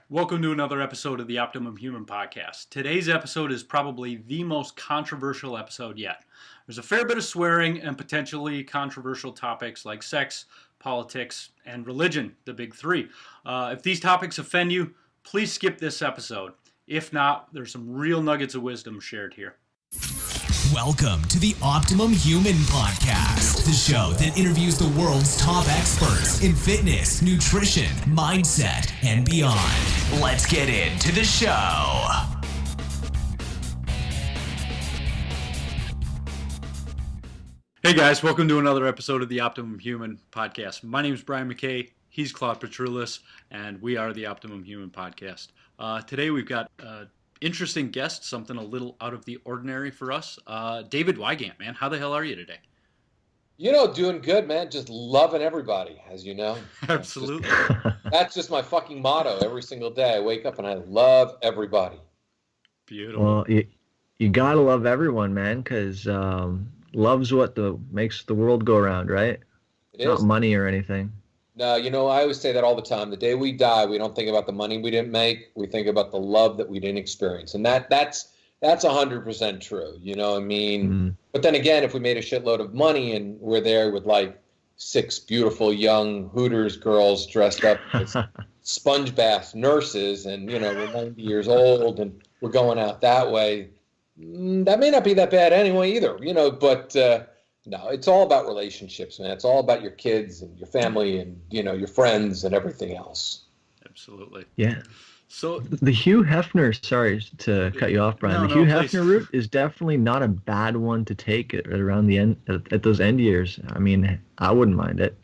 Welcome to another episode of the Optimum Human Podcast. Today's episode is probably the most controversial episode yet. There's a fair bit of swearing and potentially controversial topics like sex, politics, and religion, the big three. If these topics offend you, please skip this episode. If not, there's some real nuggets of wisdom shared here. Welcome to the Optimum Human Podcast, the show that interviews the world's top experts in fitness, nutrition, mindset, and beyond. Let's get into the show. Hey guys, welcome to another episode of the Optimum Human Podcast. My name is Brian McKay, he's Claude Petroulis, and we are the Optimum Human Podcast. Today we've got interesting guest, something a little out of the ordinary for us. David Wygant, man. How the hell are you today? Doing good, man. Just loving everybody, as you know. Absolutely. That's just my fucking motto every single day. I wake up and I love everybody. Beautiful. Well, you gotta love everyone, man, because love's what makes the world go around, right? It Not is. money or anything. No, I always say that all the time. The day we die, we don't think about the money we didn't make. We think about the love that we didn't experience. And that's 100% true. You know what I mean? Mm-hmm. But then again, if we made a shitload of money and we're there with like 6 beautiful young Hooters girls dressed up as sponge bath nurses and, we're 90 years old and we're going out that way, that may not be that bad anyway either, but no, it's all about relationships, man. It's all about your kids and your family and, your friends and everything else. Absolutely. Yeah. So the Hugh Hefner, sorry to cut you off, Brian. The Hugh Hefner route is definitely not a bad one to take at around the end, at those end years. I mean, I wouldn't mind it.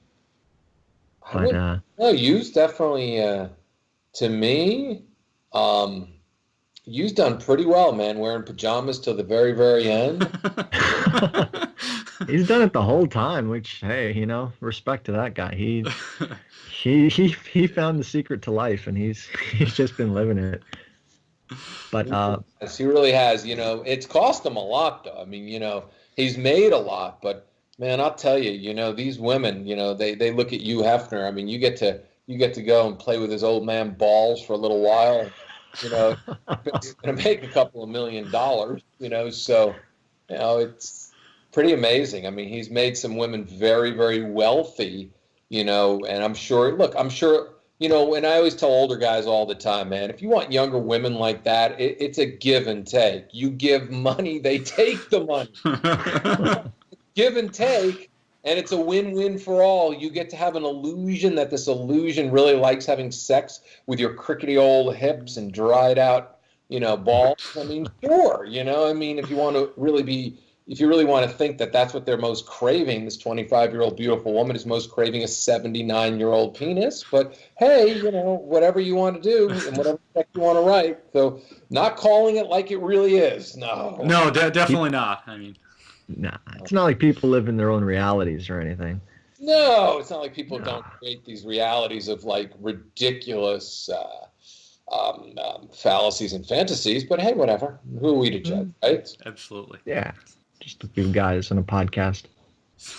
But no, Hugh's definitely, to me, Hugh's done pretty well, man, wearing pajamas till the very, very end. He's done it the whole time, which, hey, respect to that guy. He found the secret to life, and he's just been living it. But yes, he really has. It's cost him a lot, though. I mean, he's made a lot, but man, I'll tell you, these women, they look at you, Hefner. I mean, you get to go and play with his old man balls for a little while. He's going to make a couple of $1 million. So it's pretty amazing. I mean, he's made some women very, very wealthy, and I'm sure, and I always tell older guys all the time, man, if you want younger women like that, it's a give and take. You give money, they take the money. Give and take, and it's a win-win for all. You get to have an illusion that this illusion really likes having sex with your crickety old hips and dried out, balls. I mean, sure, if you want to really if you really want to think that that's what they're most craving, this 25-year-old beautiful woman is most craving a 79-year-old penis. But hey, whatever you want to do and whatever you want to write. So not calling it like it really is. No. No, definitely not. I mean, nah, it's not like people live in their own realities or anything. No, it's not like people don't create these realities of like ridiculous fallacies and fantasies. But hey, whatever. Who are we to judge, right? absolutely. Yeah. Just a few guys on a podcast.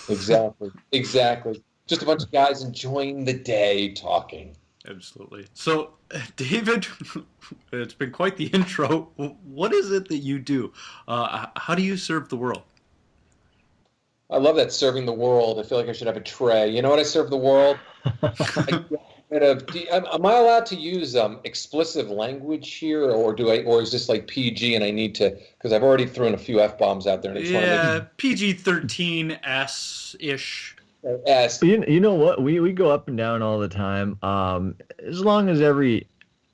Exactly. Just a bunch of guys enjoying the day talking. Absolutely. So, David, it's been quite the intro. What is it that you do? How do you serve the world? I love that, serving the world. I feel like I should have a tray. You know what I serve the world? Am I allowed to use explicit language here, or is this like PG and I need to? Because I've already thrown a few F-bombs out there. And PG-13-ish. S. You know what? We go up and down all the time. As long as every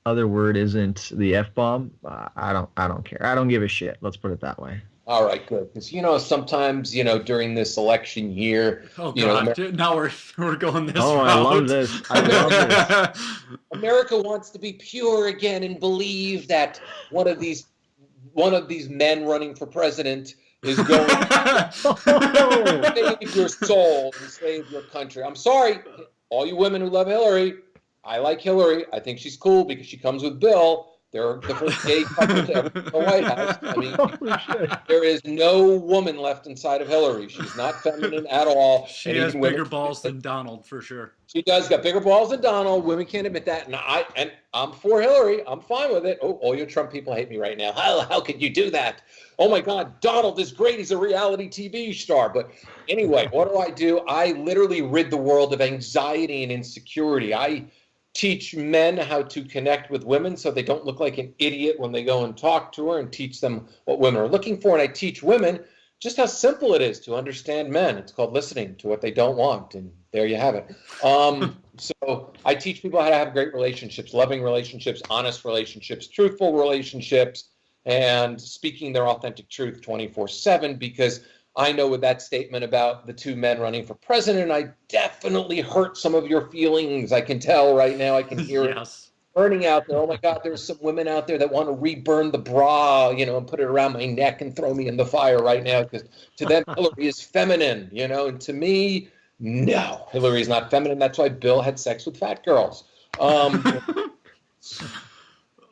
other word isn't the F-bomb, I don't care. I don't give a shit. Let's put it that way. All right, good. Because sometimes during this election year, oh god, now we're going this route. I love this. I love this. America wants to be pure again and believe that one of these men running for president is going to save your soul and save your country. I'm sorry, all you women who love Hillary. I like Hillary. I think she's cool because she comes with Bill. They're the first gay couple to ever in the White House. I mean, Holy shit. there is no woman left inside of Hillary. She's not feminine at all. She has bigger balls than Donald, for sure. She does got bigger balls than Donald. Women can't admit that. And I'm for Hillary. I'm fine with it. Oh, all you Trump people hate me right now. How could you do that? Oh my God, Donald is great. He's a reality TV star. But anyway, what do? I literally rid the world of anxiety and insecurity. I teach men how to connect with women so they don't look like an idiot when they go and talk to her, and teach them what women are looking for. And I teach women just how simple it is to understand men. It's called listening to what they don't want. And there you have it. So I teach people how to have great relationships, loving relationships, honest relationships, truthful relationships, and speaking their authentic truth 24/7, because I know with that statement about the two men running for president, I definitely hurt some of your feelings. I can tell right now. I can hear it burning out there. Oh my God, there's some women out there that want to reburn the bra, and put it around my neck and throw me in the fire right now, because to them, Hillary is feminine, and to me, no, Hillary is not feminine. That's why Bill had sex with fat girls.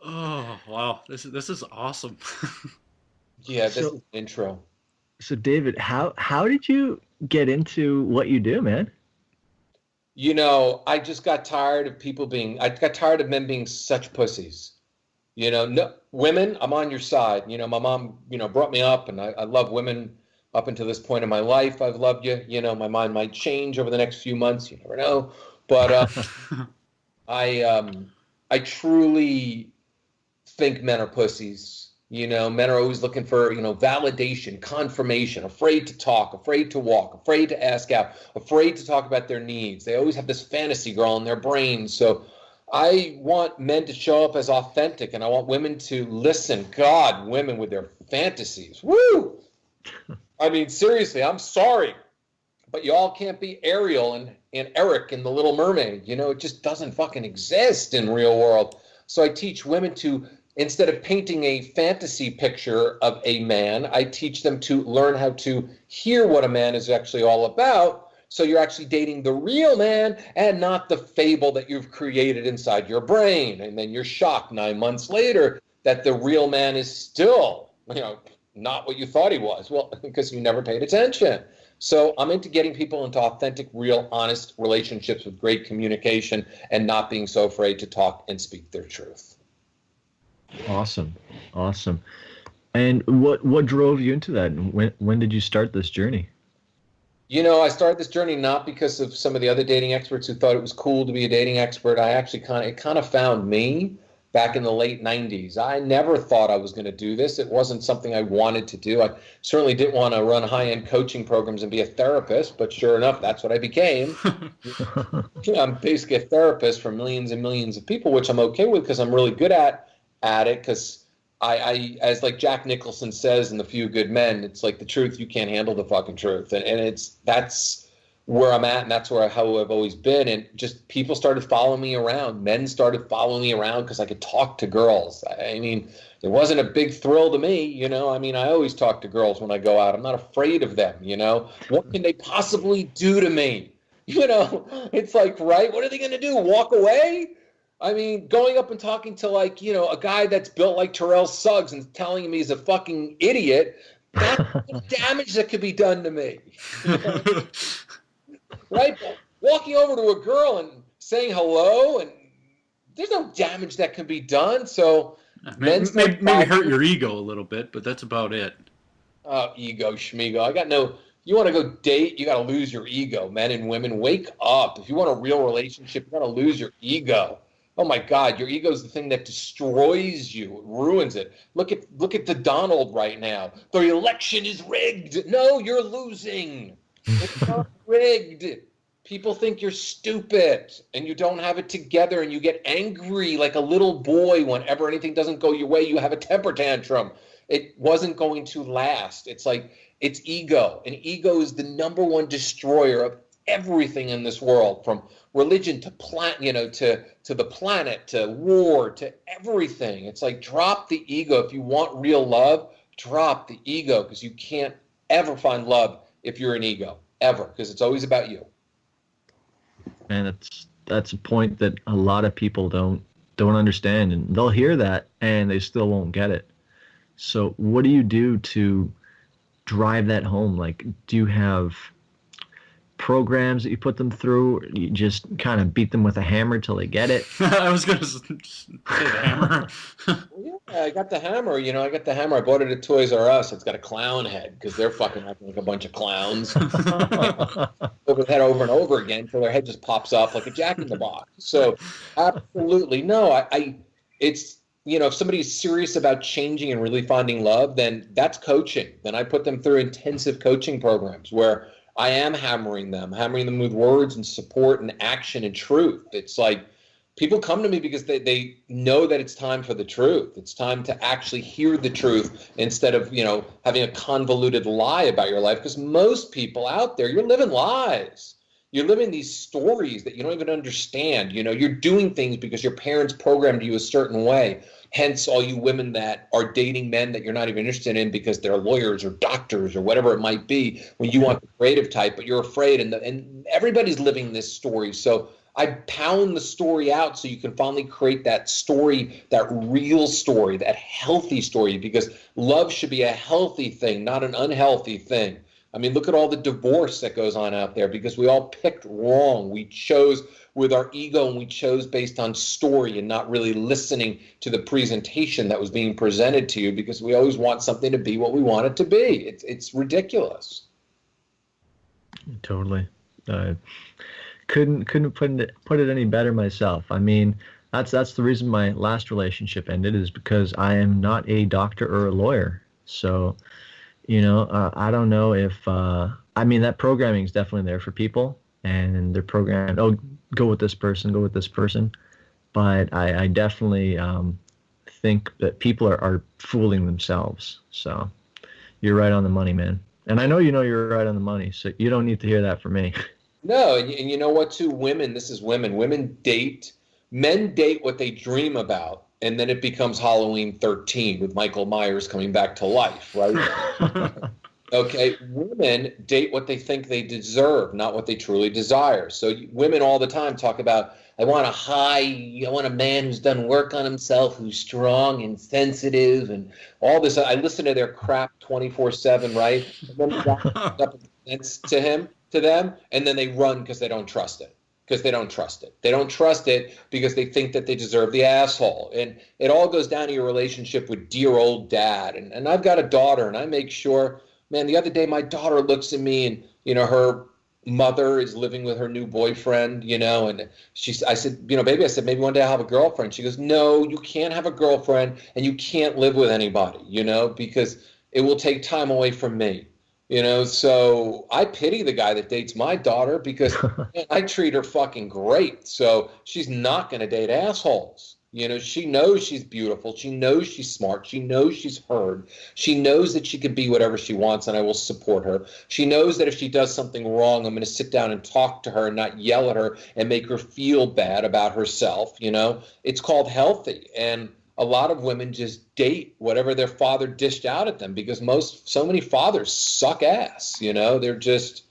Oh, wow. This is awesome. Yeah, this is the intro. So David, how did you get into what you do, man? I just got tired of I got tired of men being such pussies. No, women, I'm on your side. My mom, brought me up, and I love women up until this point in my life. I've loved you. My mind might change over the next few months. You never know. But I truly think men are pussies. Men are always looking for, validation, confirmation, afraid to talk, afraid to walk, afraid to ask out, afraid to talk about their needs. They always have this fantasy girl in their brains. So I want men to show up as authentic, and I want women to listen. God, women with their fantasies. Woo! I mean, seriously, I'm sorry, but y'all can't be Ariel and Eric in The Little Mermaid. It just doesn't fucking exist in real world. So I teach women to, instead of painting a fantasy picture of a man, I teach them to learn how to hear what a man is actually all about. So you're actually dating the real man and not the fable that you've created inside your brain. And then you're shocked 9 months later that the real man is still, not what you thought he was. Well, because you never paid attention. So I'm into getting people into authentic, real, honest relationships with great communication and not being so afraid to talk and speak their truth. Awesome. And what drove you into that? And when did you start this journey? I started this journey not because of some of the other dating experts who thought it was cool to be a dating expert. I actually kind of found me back in the late 90s. I never thought I was going to do this. It wasn't something I wanted to do. I certainly didn't want to run high-end coaching programs and be a therapist, but sure enough, that's what I became. I'm basically a therapist for millions and millions of people, which I'm okay with because I'm really good at it, because I as like Jack Nicholson says in The Few Good Men, it's like the truth, you can't handle the fucking truth. And that's where I'm at, and that's how I've always been. And just people started following me around. Men started following me around because I could talk to girls. I mean, it wasn't a big thrill to me, I mean, I always talk to girls when I go out. I'm not afraid of them, What can they possibly do to me? It's like, right? What are they going to do? Walk away? I mean, going up and talking to a guy that's built like Terrell Suggs and telling him he's a fucking idiot, that's the damage that could be done to me. Right? But walking over to a girl and saying hello, and there's no damage that can be done. So maybe hurt your ego a little bit, but that's about it. Ego, schmigo. You want to go date, you got to lose your ego. Men and women, wake up. If you want a real relationship, you got to lose your ego. Oh my God, your ego is the thing that destroys you. It ruins it. Look at the Donald right now. The election is rigged. No, you're losing. It's not rigged. People think you're stupid and you don't have it together, and you get angry like a little boy whenever anything doesn't go your way. You have a temper tantrum. It wasn't going to last. It's ego. And ego is the number one destroyer of everything in this world, from religion to to the planet, to war, to everything. It's like, drop the ego. If you want real love, drop the ego, because you can't ever find love if you're an ego, ever, because it's always about you. And that's a point that a lot of people don't don't understand, and they'll hear that and they still won't get it. So what do you do to drive that home? Like, do you have programs that you put them through? You just kind of beat them with a hammer till they get it? I was going to say the hammer. Well, yeah, I got the hammer. I got the hammer. I bought it at Toys R Us. It's got a clown head because they're fucking acting like a bunch of clowns. Over the head over and over again until their head just pops off like a Jack in the Box. So absolutely no. It's, if somebody's serious about changing and really finding love, then that's coaching. Then I put them through intensive coaching programs where I am hammering them with words and support and action and truth. It's like people come to me because they know that it's time for the truth. It's time to actually hear the truth instead of, having a convoluted lie about your life. Because most people out there, you're living lies. You're living these stories that you don't even understand. You're doing things because your parents programmed you a certain way. Hence, all you women that are dating men that you're not even interested in because they're lawyers or doctors or whatever it might be, when you want the creative type, but you're afraid. And everybody's living this story. So I pound the story out so you can finally create that story, that real story, that healthy story, because love should be a healthy thing, not an unhealthy thing. I mean, look at all the divorce that goes on out there because we all picked wrong. We chose with our ego and we chose based on story and not really listening to the presentation that was being presented to you because we always want something to be what we want it to be. It's ridiculous. Totally. Couldn't put it any better myself. I mean, that's the reason my last relationship ended, is because I am not a doctor or a lawyer. So, I don't know if that programming is definitely there for people, and they're programmed, go with this person. But I definitely think that people are fooling themselves. So you're right on the money, man. And I know you're right on the money, so you don't need to hear that from me. No, and you know what, too? This is women. Women date. Men date what they dream about, and then it becomes Halloween 13 with Michael Myers coming back to life, right? Okay, women date what they think they deserve, not what they truly desire. So women all the time talk about, I want a man who's done work on himself, who's strong and sensitive and all this. I listen to their crap 24/7, right? And then the guy comes up and presents to them, and then they run because they don't trust it. They don't trust it because they think that they deserve the asshole. And it all goes down to your relationship with dear old dad. And I've got a daughter, and I make sure, man, the other day my daughter looks at me and, her mother is living with her new boyfriend, and I said, baby, maybe one day I'll have a girlfriend. She goes, no, you can't have a girlfriend and you can't live with anybody, because it will take time away from me. So I pity the guy that dates my daughter because man, I treat her fucking great. So she's not going to date assholes. She knows she's beautiful. She knows she's smart. She knows she's heard. She knows that she can be whatever she wants and I will support her. She knows that if she does something wrong, I'm going to sit down and talk to her and not yell at her and make her feel bad about herself. It's called healthy. And a lot of women just date whatever their father dished out at them because so many fathers suck ass. They're just,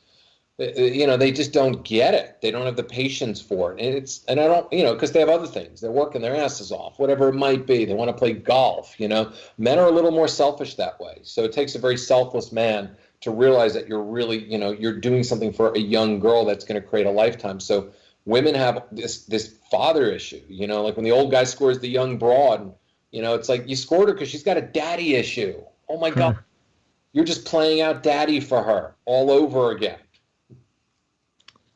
they just don't get it. They don't have the patience for it. And I don't, because they have other things. They're working their asses off, whatever it might be. They want to play golf. Men are a little more selfish that way. So it takes a very selfless man to realize that you're really, you're doing something for a young girl that's going to create a lifetime. So women have this father issue, like when the old guy scores the young broad, and, it's like you scored her because she's got a daddy issue. Oh my God. You're just playing out daddy for her all over again.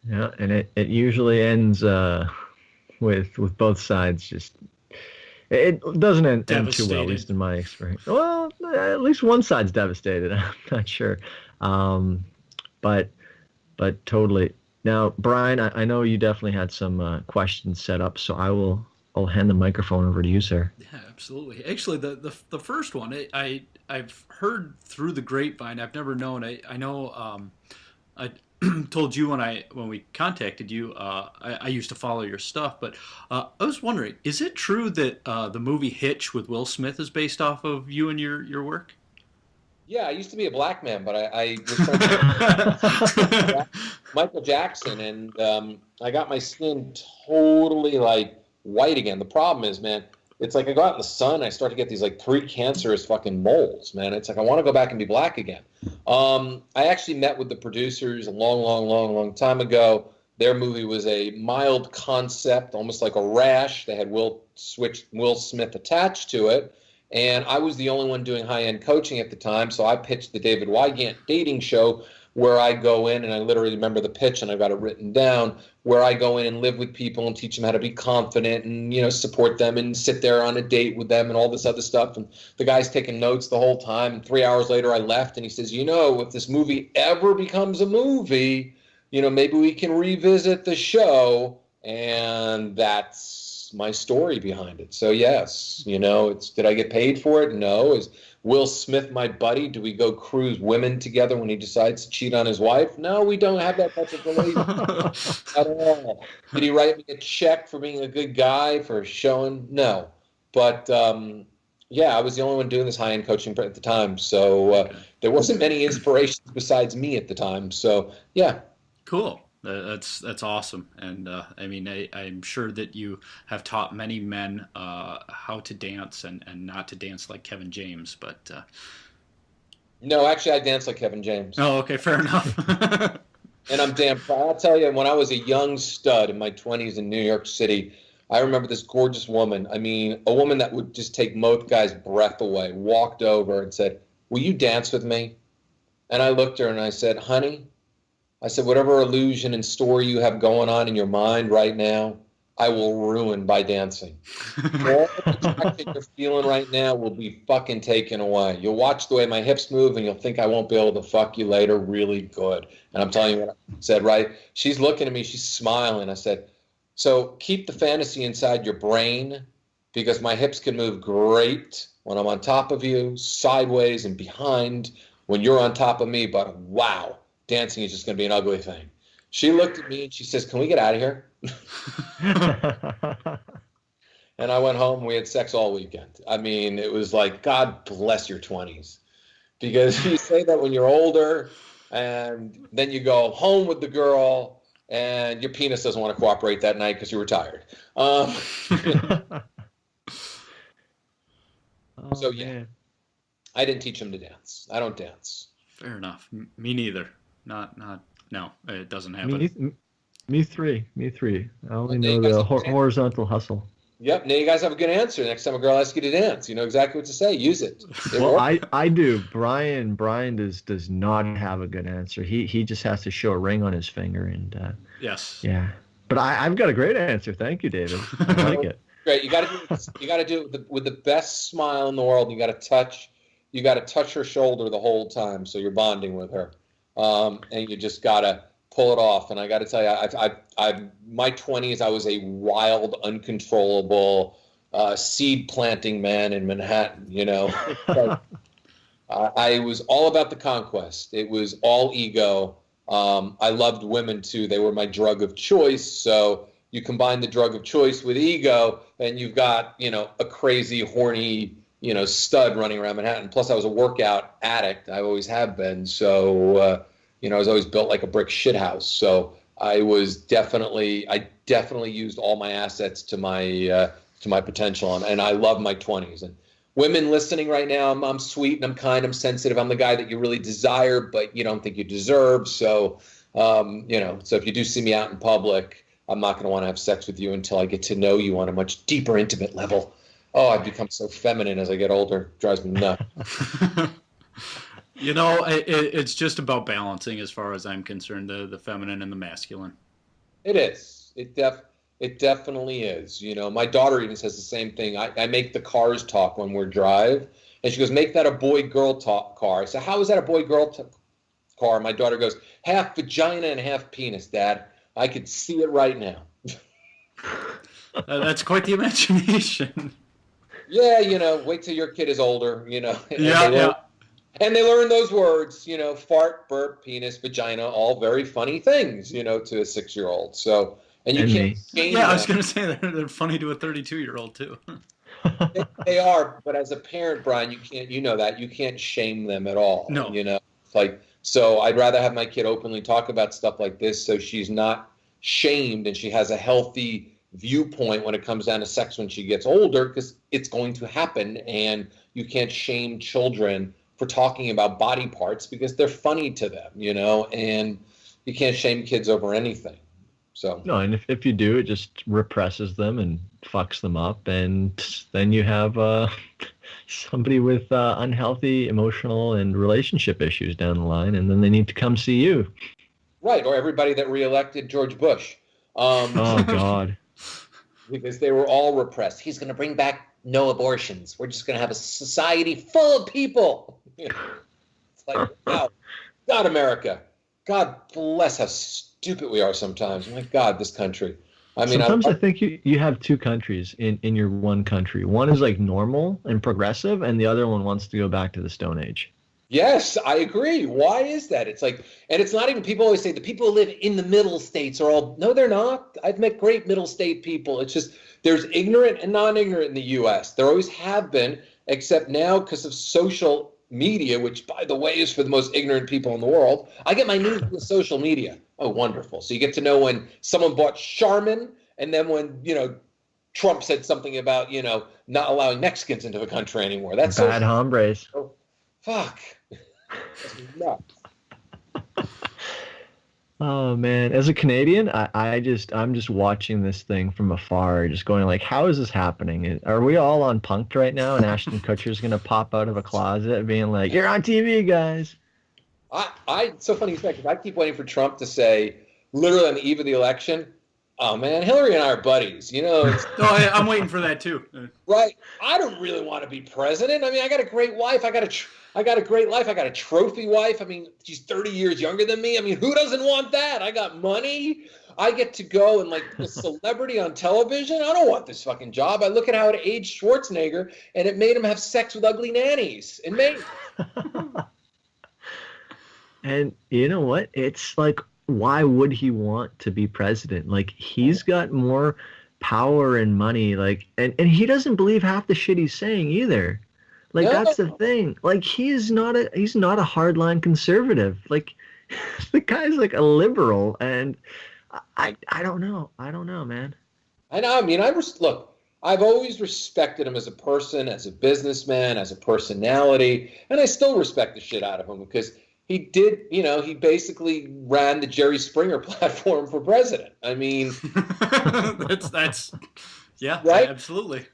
Yeah, and it usually ends with both sides just. It doesn't end too well, at least in my experience. Well, at least one side's devastated. I'm not sure, but totally. Now, Brian, I know you definitely had some questions set up, so I'll hand the microphone over to you, sir. Yeah, absolutely. Actually, the first one I've heard through the grapevine. I've never known. I know. I told you when we contacted you, I used to follow your stuff, but I was wondering, is it true that the movie Hitch with Will Smith is based off of you and your work? Yeah, I used to be a black man, but I was Michael Jackson, and I got my skin totally like white again. The problem is, man, it's like I go out in the sun, I start to get these like precancerous fucking moles, man. It's like I want to go back and be black again. I actually met with the producers a long time ago. Their movie was a mild concept, almost like a rash. They had Will Smith attached to it. And I was the only one doing high-end coaching at the time, so I pitched the David Wygant dating show, where I go in, and I literally remember the pitch, and I got it written down, where I go in and live with people and teach them how to be confident and, you know, support them and sit there on a date with them and all this other stuff. And the guy's taking notes the whole time. And 3 hours later, I left, and he says, you know, if this movie ever becomes a movie, you know, maybe we can revisit the show. And that's my story behind it. So yes, you know, did I get paid for it? No. Is Will Smith my buddy? Do we go cruise women together when he decides to cheat on his wife? No, we don't have that type of relationship at all. Did he write me a check for being a good guy, for showing? No. But yeah, I was the only one doing this high-end coaching at the time. So there wasn't many inspirations besides me at the time. So yeah. Cool. That's awesome. And I mean, I'm sure that you have taught many men how to dance and not to dance like Kevin James, but no, actually I dance like Kevin James. Oh, okay, fair enough. And I'm damn proud. I'll tell you, when I was a young stud in my 20s in New York City, I remember this gorgeous woman. I mean, a woman that would just take most guys' breath away, walked over and said, will you dance with me? And I looked at her and I said, honey, I said, whatever illusion and story you have going on in your mind right now, I will ruin by dancing. All the attraction you're feeling right now will be fucking taken away. You'll watch the way my hips move and you'll think I won't be able to fuck you later really good. And I'm telling you what I said, right? She's looking at me, she's smiling. I said, so keep the fantasy inside your brain, because my hips can move great when I'm on top of you, sideways and behind when you're on top of me, but wow. Dancing is just going to be an ugly thing. She looked at me and she says, can we get out of here? And I went home and we had sex all weekend. I mean, it was like, God bless your 20s. Because you say that when you're older, and then you go home with the girl and your penis doesn't want to cooperate that night because you were tired. So yeah, man. I didn't teach him to dance. I don't dance. Fair enough. Me neither. No, it doesn't happen. Me three. I only know the horizontal hustle. Yep. Now you guys have a good answer. Next time a girl asks you to dance, you know exactly what to say. Use it. Well, I do. Brian does not have a good answer. He just has to show a ring on his finger and. Yes. Yeah. But I've got a great answer. Thank you, David. I like it. Great. You got to do it with the best smile in the world. You got to touch her shoulder the whole time, so you're bonding with her. And you just gotta pull it off. And I gotta tell you, my 20s, I was a wild, uncontrollable seed planting man in Manhattan. You know, I was all about the conquest. It was all ego. I loved women too. They were my drug of choice. So you combine the drug of choice with ego, and you've got, you know, a crazy, horny, you know, stud running around Manhattan. Plus, I was a workout addict. I always have been. So, you know, I was always built like a brick shithouse. So I definitely used all my assets to my potential. And I love my 20s. And women listening right now, I'm sweet and I'm kind, I'm sensitive. I'm the guy that you really desire, but you don't think you deserve. So, you know, so if you do see me out in public, I'm not going to want to have sex with you until I get to know you on a much deeper, intimate level. Oh, I've become so feminine as I get older. It drives me nuts. You know, it's just about balancing as far as I'm concerned, the feminine and the masculine. It is. It definitely is. You know, my daughter even says the same thing. I make the cars talk when we're drive. And she goes, make that a boy-girl talk car. I said, how is that a boy-girl car? My daughter goes, half vagina and half penis, Dad. I could see it right now. That's quite the imagination. Yeah, you know, wait till your kid is older, you know. And they learn those words, you know, fart, burp, penis, vagina, all very funny things, you know, to a 6-year-old. So, and you can't change them. I was going to say they're funny to a 32-year-old too. They are, but as a parent, Brian, you know that, you can't shame them at all. No. You know, like, so I'd rather have my kid openly talk about stuff like this so she's not shamed and she has a healthy, viewpoint when it comes down to sex when she gets older, because it's going to happen, and you can't shame children for talking about body parts because they're funny to them, and you can't shame kids over anything. So no, and if you do, it just represses them and fucks them up, and then you have somebody with unhealthy emotional and relationship issues down the line, and then they need to come see you. Right, or everybody that reelected George Bush. Oh God. Because they were all repressed. He's going to bring back no abortions. We're just going to have a society full of people. It's like, wow, God, America. God bless how stupid we are sometimes. My God, this country. I mean, sometimes I think you have two countries in your one country. One is like normal and progressive, and the other one wants to go back to the Stone Age. Yes, I agree. Why is that? It's like, and it's not even, people always say the people who live in the middle states are all, no, they're not. I've met great middle state people. It's just, there's ignorant and non-ignorant in the U.S. There always have been, except now because of social media, which, by the way, is for the most ignorant people in the world. I get my news from social media. Oh, wonderful. So you get to know when someone bought Charmin, and then when, Trump said something about, not allowing Mexicans into the country anymore. That's bad hombres. Oh, fuck. Nuts. Oh man, as a Canadian, I'm just watching this thing from afar, just going like, how is this happening? Are we all on Punk'd right now? And Ashton Kutcher's gonna pop out of a closet being like, "You're on TV, guys." It's so funny because I keep waiting for Trump to say, literally on the eve of the election, "Oh man, Hillary and I are buddies." I'm waiting for that too. Right. I don't really want to be president. I mean, I got a great wife. I got a great life. I got a trophy wife. I mean, she's 30 years younger than me. I mean, who doesn't want that? I got money. I get to go and be a celebrity on television. I don't want this fucking job. I look at how it aged Schwarzenegger, and it made him have sex with ugly nannies. It made. And you know what? It's like, why would he want to be president? Like, he's got more power and money, and he doesn't believe half the shit he's saying either. Like, no. That's the thing. Like, he's not a hardline conservative. Like, the guy's like a liberal, and I don't know. I don't know, man. I know. I mean, look, I've always respected him as a person, as a businessman, as a personality, and I still respect the shit out of him because he did, he basically ran the Jerry Springer platform for president. I mean, that's yeah, right? Absolutely.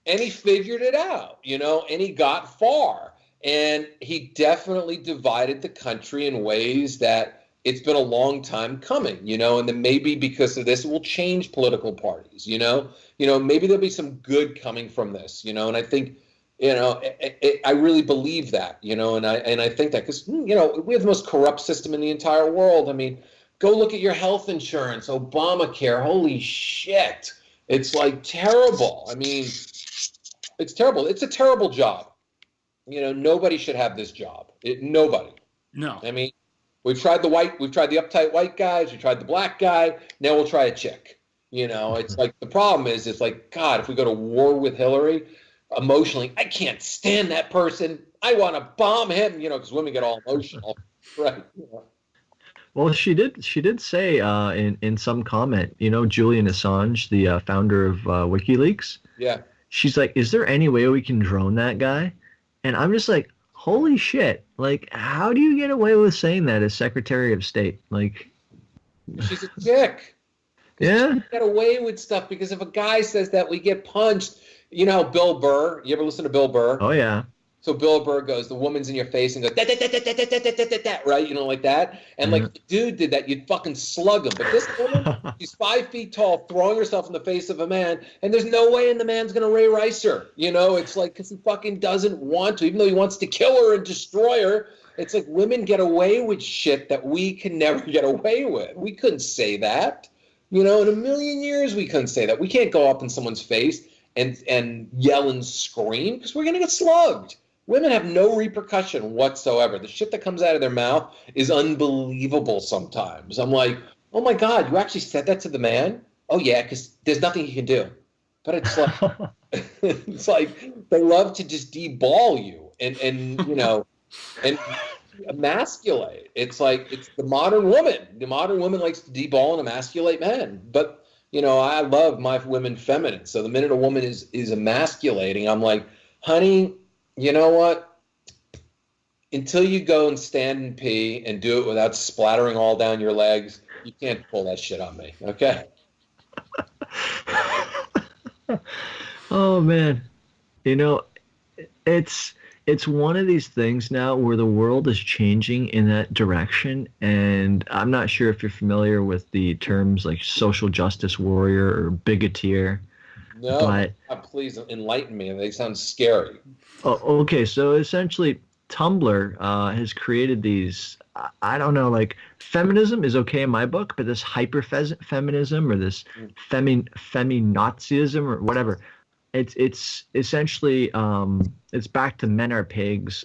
And he figured it out, and he got far. And he definitely divided the country in ways that it's been a long time coming, and then maybe because of this, it will change political parties, maybe there'll be some good coming from this, and I think, I really believe that, and I think that because, we have the most corrupt system in the entire world. I mean, go look at your health insurance, Obamacare. Holy shit. It's like terrible. I mean, it's terrible. It's a terrible job. Nobody should have this job. Nobody. No. I mean, we've tried the uptight white guys. We tried the black guy. Now we'll try a chick. It's like, the problem is, it's like, God, if we go to war with Hillary, emotionally, I can't stand that person. I want to bomb him, because women get all emotional. Right. Well, she did say in some comment, Julian Assange, the founder of WikiLeaks. Yeah. She's like, is there any way we can drone that guy? And I'm just like, holy shit. Like, how do you get away with saying that as Secretary of State? Like, she's a dick. Yeah. She get away with stuff because if a guy says that, we get punched. Bill Burr, you ever listen to Bill Burr? Oh, yeah. So Bill Burr goes, the woman's in your face and goes, right? Like that. And like, if the dude did that, you'd fucking slug him. But this woman, she's 5 feet tall, throwing herself in the face of a man, and there's no way in the man's going to Ray Rice her. It's like, because he fucking doesn't want to, even though he wants to kill her and destroy her. It's like women get away with shit that we can never get away with. We couldn't say that. In a million years, we couldn't say that. We can't go up in someone's face and yell and scream because we're going to get slugged. Women have no repercussion whatsoever. The shit that comes out of their mouth is unbelievable sometimes. I'm like, oh my God, you actually said that to the man? Oh yeah, because there's nothing he can do. But it's like, it's like they love to just deball you and and emasculate. It's like, it's the modern woman. The modern woman likes to deball and emasculate men. But, I love my women feminine. So the minute a woman is emasculating, I'm like, honey, you know what? Until you go and stand and pee and do it without splattering all down your legs, you can't pull that shit on me, okay? Oh man, it's one of these things now where the world is changing in that direction, and I'm not sure if you're familiar with the terms like social justice warrior or bigoteer. No, but please enlighten me. They sound scary. Oh, okay, so essentially Tumblr has created these, I don't know, like feminism is okay in my book, but this feminism or this feminazism or whatever, it's essentially it's back to men are pigs,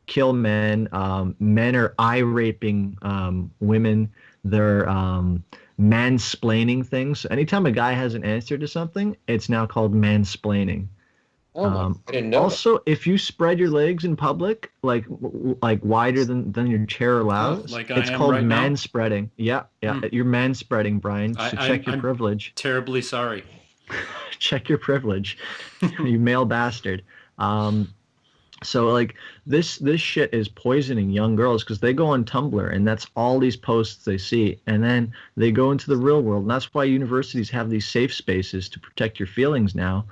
kill men, men are eye raping women, they're mansplaining things. So anytime a guy has an answer to something, it's now called mansplaining. I didn't know. Also, if you spread your legs in public, like wider than your chair allows, it's called right manspreading. Yeah, you're manspreading, Brian. So check your privilege. Terribly sorry. Check your privilege, you male bastard. So like this shit is poisoning young girls because they go on Tumblr and that's all these posts they see, and then they go into the real world, and that's why universities have these safe spaces to protect your feelings now.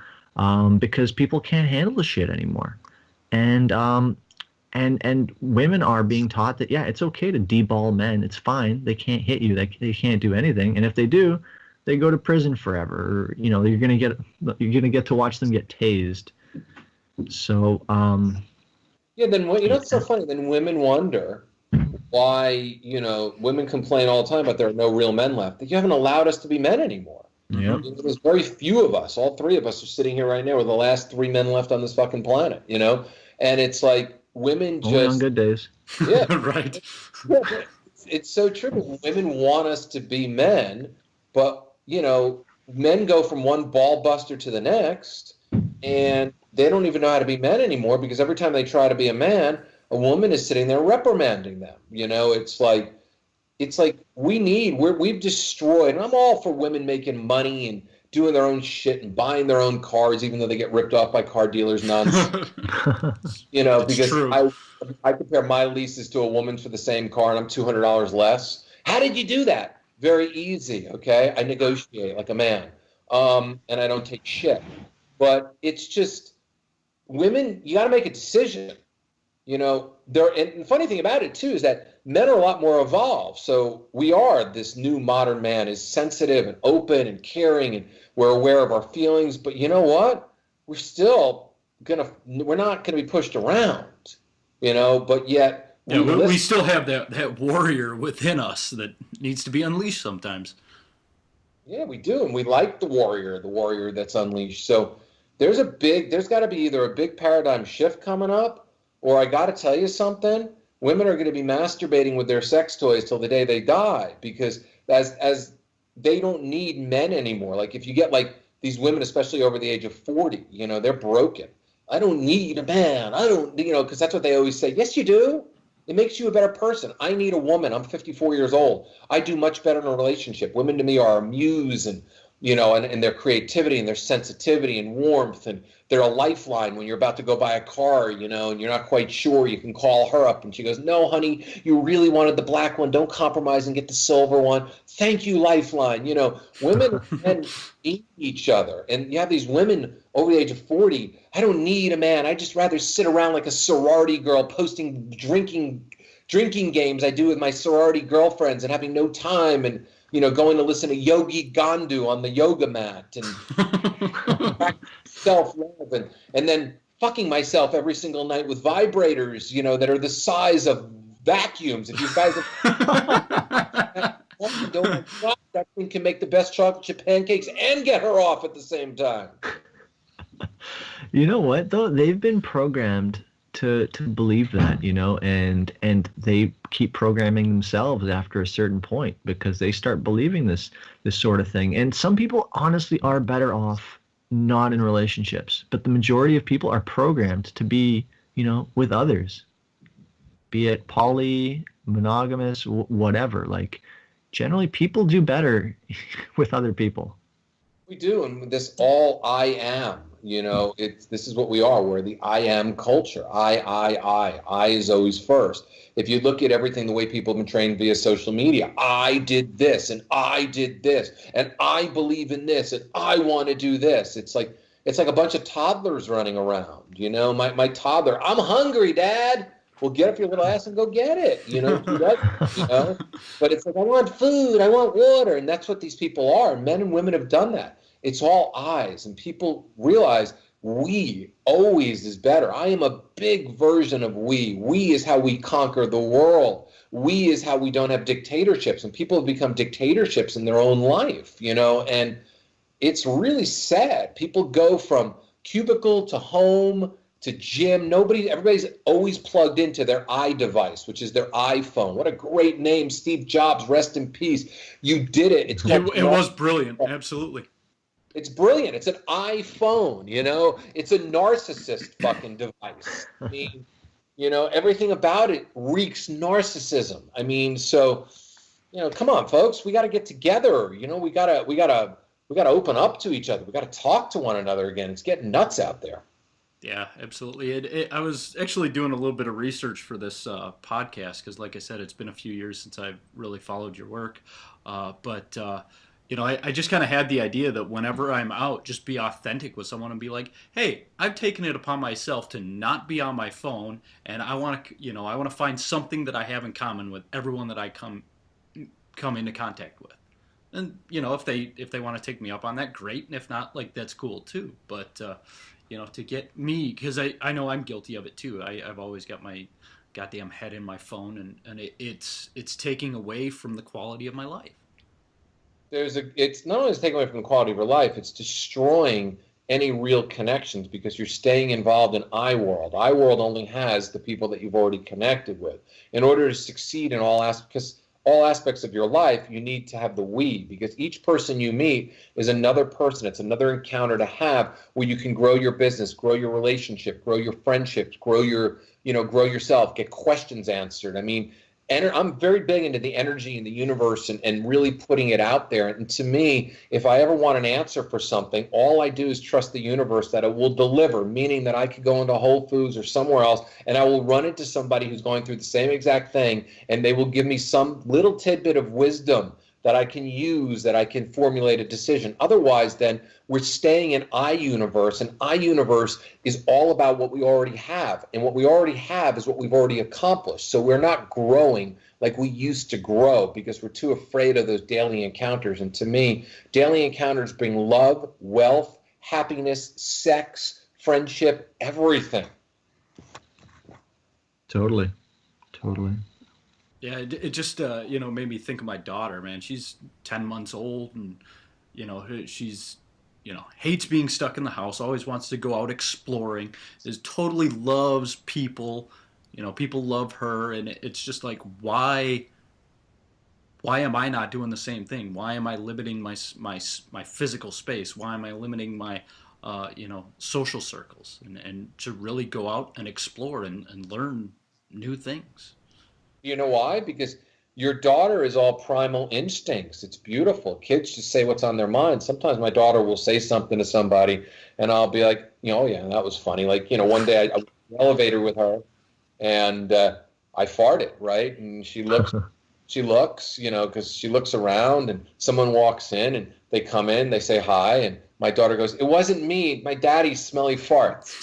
Because people can't handle the shit anymore, and women are being taught that it's okay to deball men. It's fine. They can't hit you. They can't do anything. And if they do, they go to prison forever. Or, you're gonna get to watch them get tased. So then it's so funny. Then women wonder why women complain all the time, but there are no real men left. That you haven't allowed us to be men anymore. Yep. There's very few of us. All three of us are sitting here right now. We're the last 3 men left on this fucking planet, And it's like women only on good days. Yeah. Right. Yeah, it's so true. Women want us to be men, but, men go from one ball buster to the next, and they don't even know how to be men anymore because every time they try to be a man, a woman is sitting there reprimanding them. It's like we've destroyed, and I'm all for women making money and doing their own shit and buying their own cars, even though they get ripped off by car dealers nonsense. Because I compare my leases to a woman for the same car and I'm $200 less. How did you do that? Very easy, okay? I negotiate like a man, and I don't take shit. But it's just women, you got to make a decision. And the funny thing about it, too, is that men are a lot more evolved. So this new modern man is sensitive and open and caring, and we're aware of our feelings. But you know what? We're not going to be pushed around, but yet. We still have that warrior within us that needs to be unleashed sometimes. Yeah, we do. And we like the warrior that's unleashed. So there's got to be either a big paradigm shift coming up, or I got to tell you something, women are going to be masturbating with their sex toys till the day they die, because as they don't need men anymore. Like if you get like these women, especially over the age of 40, they're broken. I don't need a man. I don't, because that's what they always say. Yes, you do. It makes you a better person. I need a woman. I'm 54 years old. I do much better in a relationship. Women to me are a muse, and and their creativity and their sensitivity and warmth, and they're a lifeline when you're about to go buy a car, and you're not quite sure. You can call her up and she goes, "No, honey, you really wanted the black one. Don't compromise and get the silver one. Thank you, lifeline." Women and need each other. And you have these women over the age of 40. I don't need a man. I just rather sit around like a sorority girl posting drinking games I do with my sorority girlfriends and having no time, and going to listen to Yogi Gandhu on the yoga mat and self-love, and then fucking myself every single night with vibrators, that are the size of vacuums. If you guys that thing can make the best chocolate chip pancakes and get her off at the same time. You know what, though? They've been programmed to believe that, and they keep programming themselves after a certain point because they start believing this sort of thing. And some people honestly are better off not in relationships, but the majority of people are programmed to be, with others, be it poly, monogamous, whatever. Like, generally people do better with other people. We do, and this all I am, this is what we are. We're the I am culture. I is always first. If you look at everything, the way people have been trained via social media, I did this, and I did this, and I believe in this, and I want to do this. It's like a bunch of toddlers running around. My toddler, I'm hungry, Dad. Well, get up your little ass and go get it. Do that, But it's like, I want food, I want water, and that's what these people are. Men and women have done that. It's all I's, and people realize we always is better. I am a big version of we. We is how we conquer the world. We is how we don't have dictatorships, and people have become dictatorships in their own life, and it's really sad. People go from cubicle to home to gym. Everybody's always plugged into their iDevice, which is their iPhone. What a great name, Steve Jobs, rest in peace. You did it. It was brilliant, absolutely. It's brilliant. It's an iPhone, It's a narcissist fucking device. I mean, everything about it reeks narcissism. I mean, so, come on, folks. We got to get together. We got to open up to each other. We got to talk to one another again. It's getting nuts out there. Yeah, absolutely. I was actually doing a little bit of research for this podcast because, like I said, it's been a few years since I've really followed your work. But I just kind of had the idea that whenever I'm out, just be authentic with someone and be like, hey, I've taken it upon myself to not be on my phone, and I want to find something that I have in common with everyone that I come into contact with. And, if they want to take me up on that, great. And if not, like, that's cool too. But, to get me, because I know I'm guilty of it too. I've always got my goddamn head in my phone, and it's taking away from the quality of my life. It's not only taking away from the quality of your life, it's destroying any real connections because you're staying involved in iWorld. iWorld only has the people that you've already connected with. In order to succeed in all aspects of your life, you need to have the we, because each person you meet is another person. It's another encounter to have where you can grow your business, grow your relationship, grow your friendships, grow yourself, get questions answered. I mean, I'm very big into the energy in the universe and really putting it out there. And to me, if I ever want an answer for something, all I do is trust the universe that it will deliver, meaning that I could go into Whole Foods or somewhere else and I will run into somebody who's going through the same exact thing, and they will give me some little tidbit of wisdom that I can use, that I can formulate a decision. Otherwise, then we're staying in iUniverse, and iUniverse is all about what we already have. And what we already have is what we've already accomplished. So we're not growing like we used to grow because we're too afraid of those daily encounters. And to me, daily encounters bring love, wealth, happiness, sex, friendship, everything. Totally. Yeah, it just made me think of my daughter, man. She's 10 months old, and she's hates being stuck in the house, always wants to go out exploring, totally loves people. People love her, and it's just like, why am I not doing the same thing? Why am I limiting my physical space? Why am I limiting my social circles and to really go out and explore and learn new things? You know why? Because your daughter is all primal instincts. It's beautiful. Kids just say what's on their mind. Sometimes my daughter will say something to somebody, and I'll be like, oh yeah, that was funny. Like, one day I was in the elevator with her, and I farted, right? And she looks, because she looks around, and someone walks in, and they come in, they say hi, and my daughter goes, it wasn't me, my daddy's smelly farts.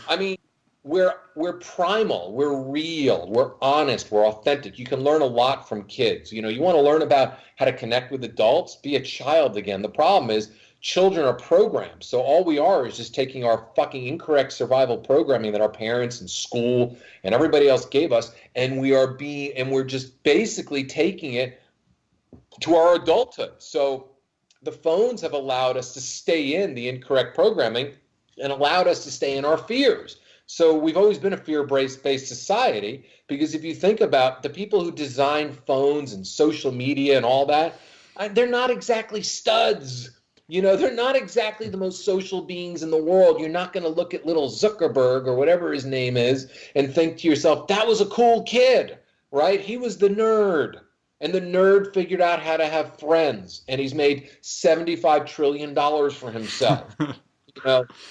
I mean, we're primal, we're real, we're honest, we're authentic. You can learn a lot from kids. You want to learn about how to connect with adults, be a child again. The problem is children are programmed. So all we are is just taking our fucking incorrect survival programming that our parents and school and everybody else gave us, and we're just basically taking it to our adulthood. So the phones have allowed us to stay in the incorrect programming and allowed us to stay in our fears. So we've always been a fear-based society, because if you think about the people who design phones and social media and all that, they're not exactly studs. They're not exactly the most social beings in the world. You're not going to look at little Zuckerberg or whatever his name is and think to yourself, that was a cool kid. right? He was the nerd. And the nerd figured out how to have friends. And he's made $75 trillion for himself.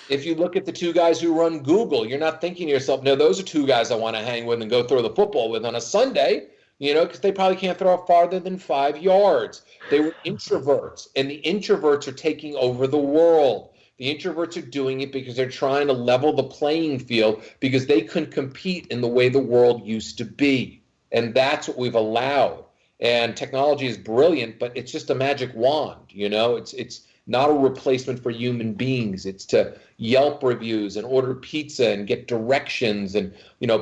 If you look at the two guys who run Google, you're not thinking to yourself, no, those are two guys I want to hang with and go throw the football with on a Sunday, because they probably can't throw it farther than 5 yards. They were introverts, and the introverts are taking over the world. The introverts are doing it because they're trying to level the playing field because they couldn't compete in the way the world used to be. And that's what we've allowed. And technology is brilliant, but it's just a magic wand, It's not a replacement for human beings. It's to Yelp reviews and order pizza and get directions and,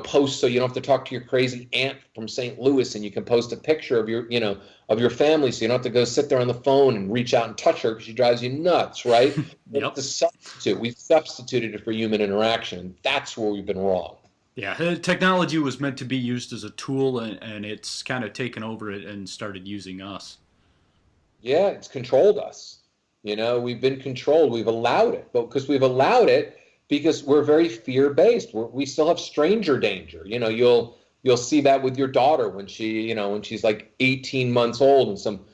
post so you don't have to talk to your crazy aunt from St. Louis and you can post a picture of your family so you don't have to go sit there on the phone and reach out and touch her because she drives you nuts, right? Yep. It's a substitute. We've substituted it for human interaction. That's where we've been wrong. Yeah, technology was meant to be used as a tool, and it's kind of taken over it and started using us. Yeah, it's controlled us. We've been controlled. We've allowed it, but because we've allowed it, because we're very fear-based. We still have stranger danger. You'll see that with your daughter when she's like 18 months old and some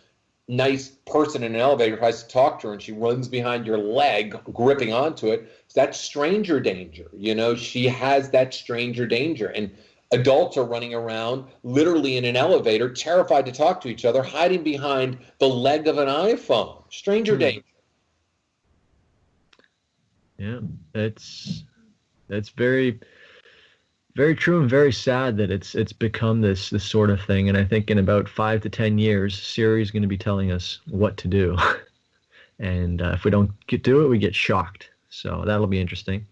nice person in an elevator tries to talk to her and she runs behind your leg, gripping onto it. So that's stranger danger. She has that stranger danger. And adults are running around literally in an elevator, terrified to talk to each other, hiding behind the leg of an iPhone. Stranger danger. Yeah, that's very, very true and very sad that it's become this sort of thing. And I think in about 5 to 10 years, Siri is going to be telling us what to do. And if we don't do it, we get shocked. So that'll be interesting.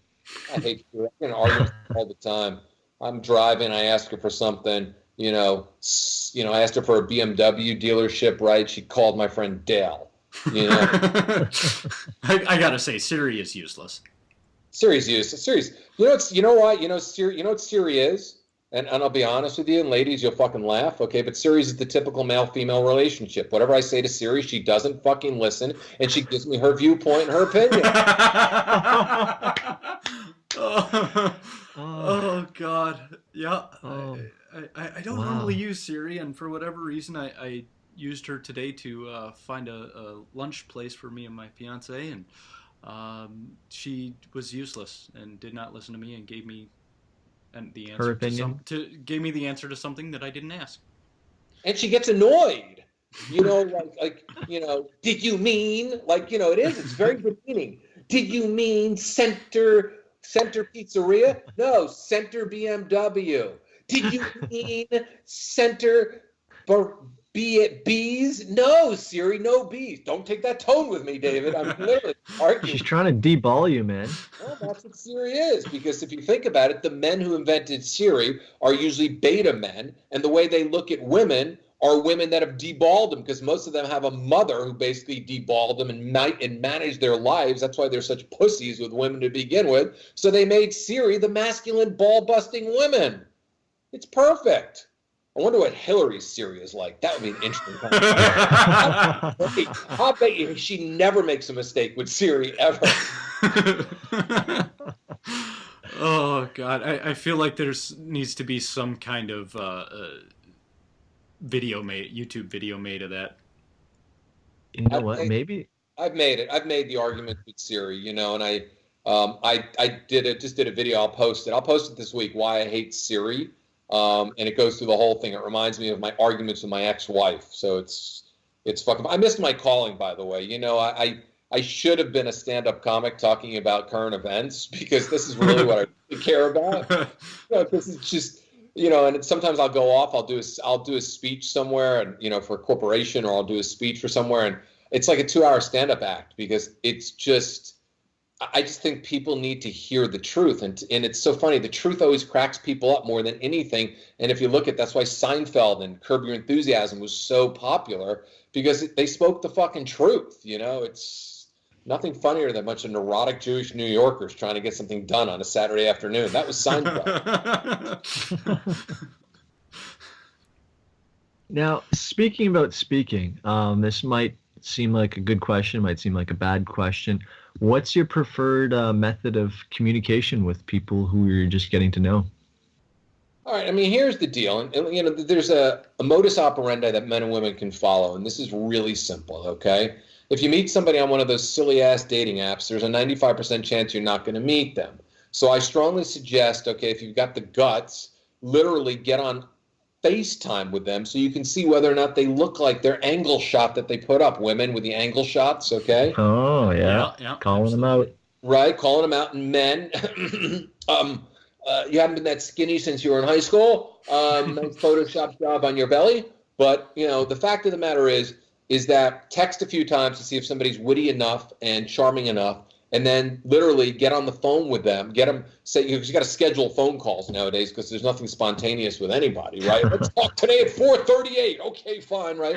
I hate to I can argue all the time. I'm driving, I ask her for something, I asked her for a BMW dealership, right? She called my friend Dale, I gotta say, Siri is useless. Siri's useless. Siri's, Siri, what Siri is? And I'll be honest with you, and ladies, you'll fucking laugh, okay? But Siri's is the typical male-female relationship. Whatever I say to Siri, she doesn't fucking listen, and she gives me her viewpoint and her opinion. Oh God, yeah. Oh. I don't normally use Siri, and for whatever reason, I used her today to find a lunch place for me and my fiance, and she was useless and did not listen to me and gave me the answer. Her opinion. Gave me the answer to something that I didn't ask. And she gets annoyed. Did you mean, it is. It's very demeaning. Did you mean Center Pizzeria? No, Center BMW. Did you mean Center Bees? No, Siri, no bees. Don't take that tone with me, David. I'm literally arguing. She's trying to de-ball you, man. Well, that's what Siri is. Because if you think about it, the men who invented Siri are usually beta men, and the way they look at women are women that have deballed them, because most of them have a mother who basically deballed them and managed their lives. That's why they're such pussies with women to begin with. So they made Siri the masculine ball-busting women. It's perfect. I wonder what Hillary's Siri is like. That would be an interesting conversation. I'll bet you she never makes a mistake with Siri ever. Oh God, I feel like needs to be some kind of YouTube video made of that. You know what? Maybe I've made it. I've made the argument with Siri, and I did a video. I'll post it. I'll post it this week. Why I hate Siri. And it goes through the whole thing. It reminds me of my arguments with my ex-wife. So it's fucking. I missed my calling, by the way. I should have been a stand-up comic talking about current events, because this is really what I really care about. This is just. And sometimes I'll go off. I'll do a speech somewhere, and for a corporation, or I'll do a speech for somewhere, and it's like a 2-hour stand-up act, because it's just. I just think people need to hear the truth, and it's so funny. The truth always cracks people up more than anything. And if you look at, that's why Seinfeld and Curb Your Enthusiasm was so popular, because they spoke the fucking truth. It's nothing funnier than a bunch of neurotic Jewish New Yorkers trying to get something done on a Saturday afternoon. That was Seinfeld. Now, speaking about speaking, this might seem like a good question, might seem like a bad question. What's your preferred method of communication with people who you're just getting to know? All right. I mean, here's the deal. And there's a modus operandi that men and women can follow. And this is really simple, okay? If you meet somebody on one of those silly-ass dating apps, there's a 95% chance you're not going to meet them. So I strongly suggest, okay, if you've got the guts, literally get on FaceTime with them so you can see whether or not they look like their angle shot that they put up. Women with the angle shots, okay? Oh, yeah. Calling them out. Right, calling them out. And men, you haven't been that skinny since you were in high school. Nice Photoshop job on your belly. But, the fact of the matter is that text a few times to see if somebody's witty enough and charming enough, and then literally get on the phone with them. Get them, because you got to schedule phone calls nowadays because there's nothing spontaneous with anybody, right? Let's talk today at 4:38. Okay, fine, right?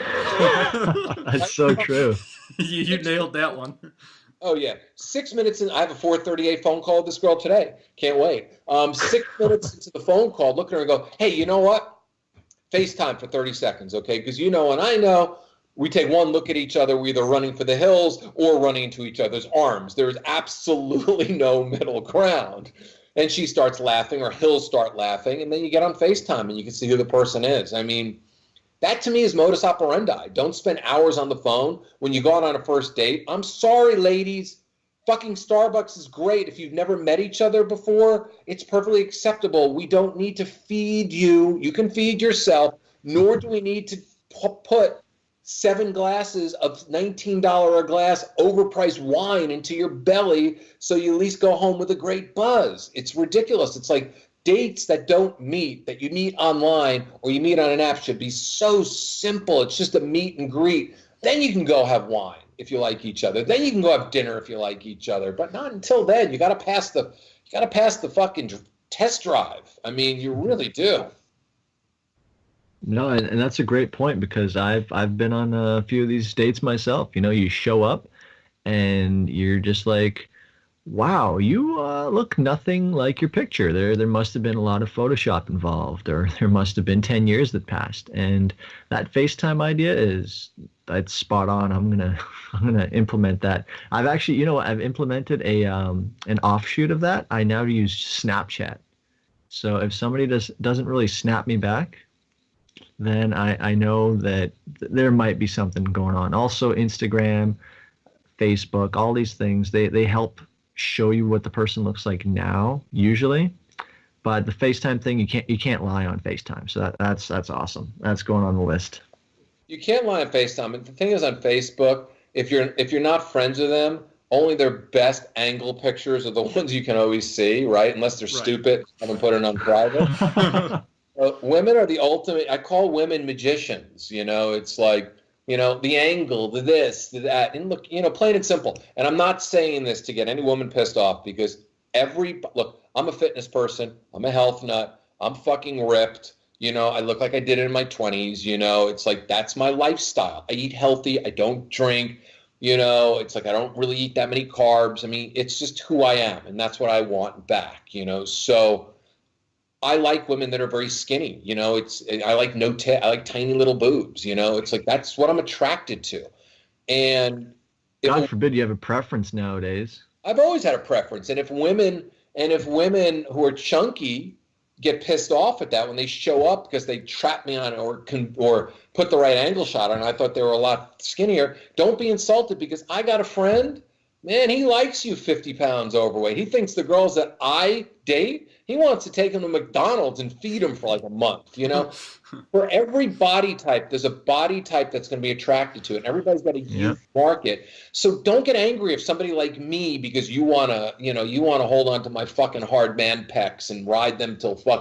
That's so true. You nailed that one. Oh, yeah. 6 minutes in, I have a 4:38 phone call with this girl today. Can't wait. 6 minutes into the phone call, look at her and go, hey, you know what? FaceTime for 30 seconds, okay? Because and I know we take one look at each other, we're either running for the hills or running into each other's arms. There's absolutely no middle ground. And she starts laughing, or he'll start laughing, and then you get on FaceTime and you can see who the person is. I mean, that to me is modus operandi. Don't spend hours on the phone when you go out on a first date. I'm sorry, ladies. Fucking Starbucks is great. If you've never met each other before, it's perfectly acceptable. We don't need to feed you. You can feed yourself, nor do we need to put 7 glasses of $19 a glass overpriced wine into your belly so you at least go home with a great buzz. It's ridiculous. It's like dates that don't meet, that you meet online or you meet on an app, should be so simple. It's just a meet and greet. Then you can go have wine if you like each other. Then you can go have dinner if you like each other. But not until then. You got to pass the fucking test drive. I mean, you really do. No, and that's a great point, because I've been on a few of these dates myself. You show up and you're just like, wow, you look nothing like your picture. There must have been a lot of Photoshop involved, or there must have been 10 years that passed. And that FaceTime idea that's spot on. I'm gonna implement that. I've actually, I've implemented an offshoot of that. I now use Snapchat. So if somebody doesn't really snap me back, then I know that there might be something going on. Also, Instagram, Facebook, all these things, they help show you what the person looks like now, usually. But the FaceTime thing, you can't lie on FaceTime. So that's awesome. That's going on the list. You can't lie on FaceTime. And the thing is, on Facebook, if you're not friends with them, only their best angle pictures are the ones you can always see, right? Unless they're stupid, haven't put it on private. Women are the ultimate. I call women magicians. It's like, the angle, the this, the that, and look, plain and simple. And I'm not saying this to get any woman pissed off, because look, I'm a fitness person. I'm a health nut. I'm fucking ripped. I look like I did it in my 20s. It's like, that's my lifestyle. I eat healthy. I don't drink. It's like I don't really eat that many carbs. I mean, it's just who I am, and that's what I want back. So I like women that are very skinny. I like I like tiny little boobs. It's like, that's what I'm attracted to. And God forbid you have a preference nowadays. I've always had a preference. And if women who are chunky get pissed off at that when they show up because they trap me on or put the right angle shot on, I thought they were a lot skinnier, don't be insulted, because I got a friend, man, he likes you 50 pounds overweight. He thinks the girls that I date, he wants to take them to McDonald's and feed them for like a month, For every body type, there's a body type that's going to be attracted to it. And everybody's got a huge market. So don't get angry if somebody like me, because you want to hold on to my fucking hard man pecs and ride them till 4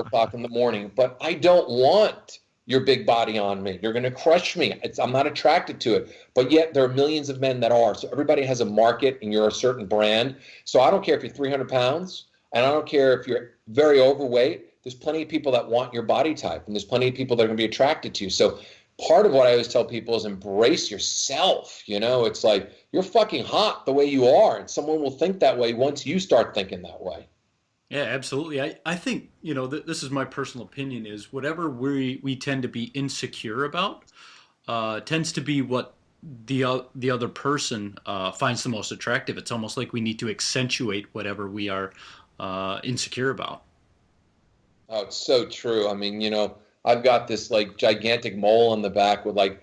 o'clock in the morning. But I don't want your big body on me. You're going to crush me. I'm not attracted to it. But yet there are millions of men that are. So everybody has a market, and you're a certain brand. So I don't care if you're 300 pounds, and I don't care if you're very overweight. There's plenty of people that want your body type, and there's plenty of people that are going to be attracted to you. So part of what I always tell people is embrace yourself. It's like, you're fucking hot the way you are, and someone will think that way once you start thinking that way. Yeah, absolutely. I think, this is my personal opinion, is whatever we tend to be insecure about tends to be what the other person finds the most attractive. It's almost like we need to accentuate whatever we are insecure about. Oh, it's so true. I mean, I've got this like gigantic mole on the back with like,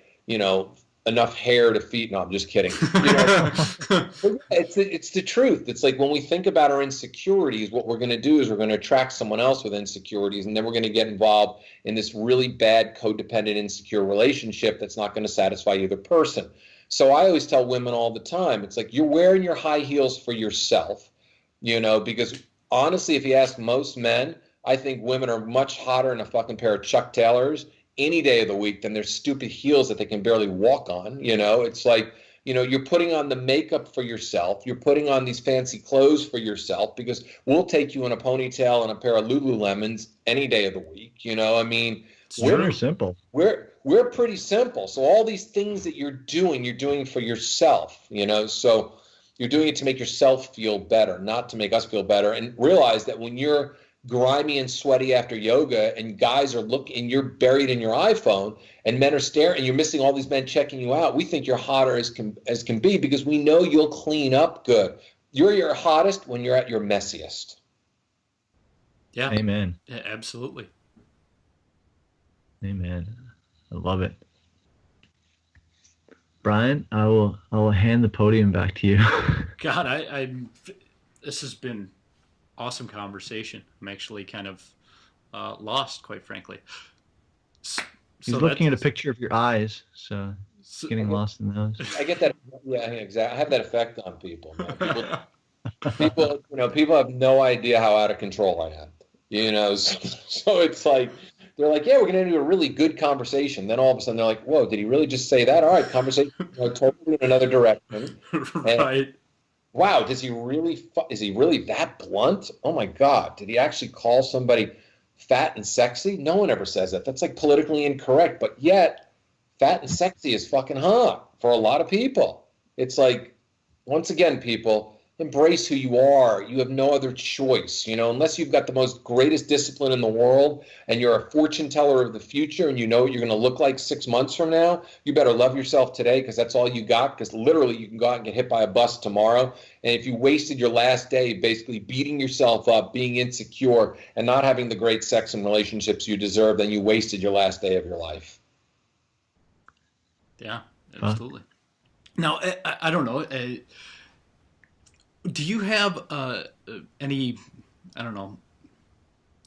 enough hair to feed. No, I'm just kidding. But it's the truth. It's like when we think about our insecurities, what we're going to do is we're going to attract someone else with insecurities, and then we're going to get involved in this really bad codependent, insecure relationship that's not going to satisfy either person. So I always tell women all the time, it's like you're wearing your high heels for yourself, because honestly, if you ask most men, I think women are much hotter in a fucking pair of Chuck Taylors any day of the week than their stupid heels that they can barely walk on. It's like, you're putting on the makeup for yourself. You're putting on these fancy clothes for yourself because we'll take you in a ponytail and a pair of Lululemons any day of the week. I mean, we're simple. We're pretty simple. So all these things that you're doing for yourself, so you're doing it to make yourself feel better, not to make us feel better. And realize that when you're grimy and sweaty after yoga and guys are looking and you're buried in your iPhone and men are staring and you're missing all these men checking you out, we think you're hotter as can be because we know you'll clean up good. You're your hottest when you're at your messiest. Yeah. Amen. Yeah, absolutely. Amen. I love it. Brian, I will hand the podium back to you. God, this has been awesome conversation. I'm actually kind of lost, quite frankly. He's looking at a picture of your eyes, so getting lost in those. I get that. Yeah, exactly. I have that effect on people. People have no idea how out of control I am. So it's like they're like, yeah, we're going to do a really good conversation. Then all of a sudden they're like, whoa, did he really just say that? All right, conversation totally in another direction. Right. And, wow, is he really that blunt? Oh my God, did he actually call somebody fat and sexy? No one ever says that. That's like politically incorrect, but yet fat and sexy is fucking hot for a lot of people. It's like, once again, people, embrace who you are. You have no other choice, unless you've got the most greatest discipline in the world and you're a fortune teller of the future and you know what you're going to look like 6 months from now. You better love yourself today because that's all you got, because literally you can go out and get hit by a bus tomorrow. And if you wasted your last day basically beating yourself up, being insecure, and not having the great sex and relationships you deserve, then you wasted your last day of your life. Yeah, absolutely. Now, I don't know. Do you have any, I don't know,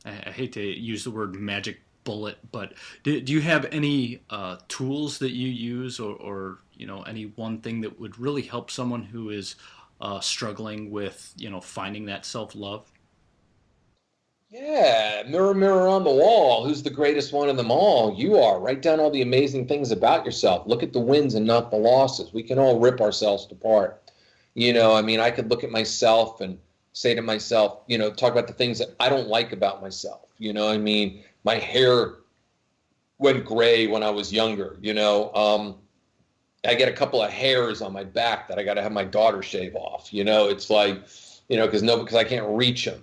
I hate to use the word magic bullet, but do you have any tools that you use or any one thing that would really help someone who is struggling with, finding that self-love? Yeah, mirror, mirror on the wall. Who's the greatest one of them all? You are. Write down all the amazing things about yourself. Look at the wins and not the losses. We can all rip ourselves apart. I could look at myself and say to myself, talk about the things that I don't like about myself. My hair went gray when I was younger. I get a couple of hairs on my back that I got to have my daughter shave off. It's like, because I can't reach them.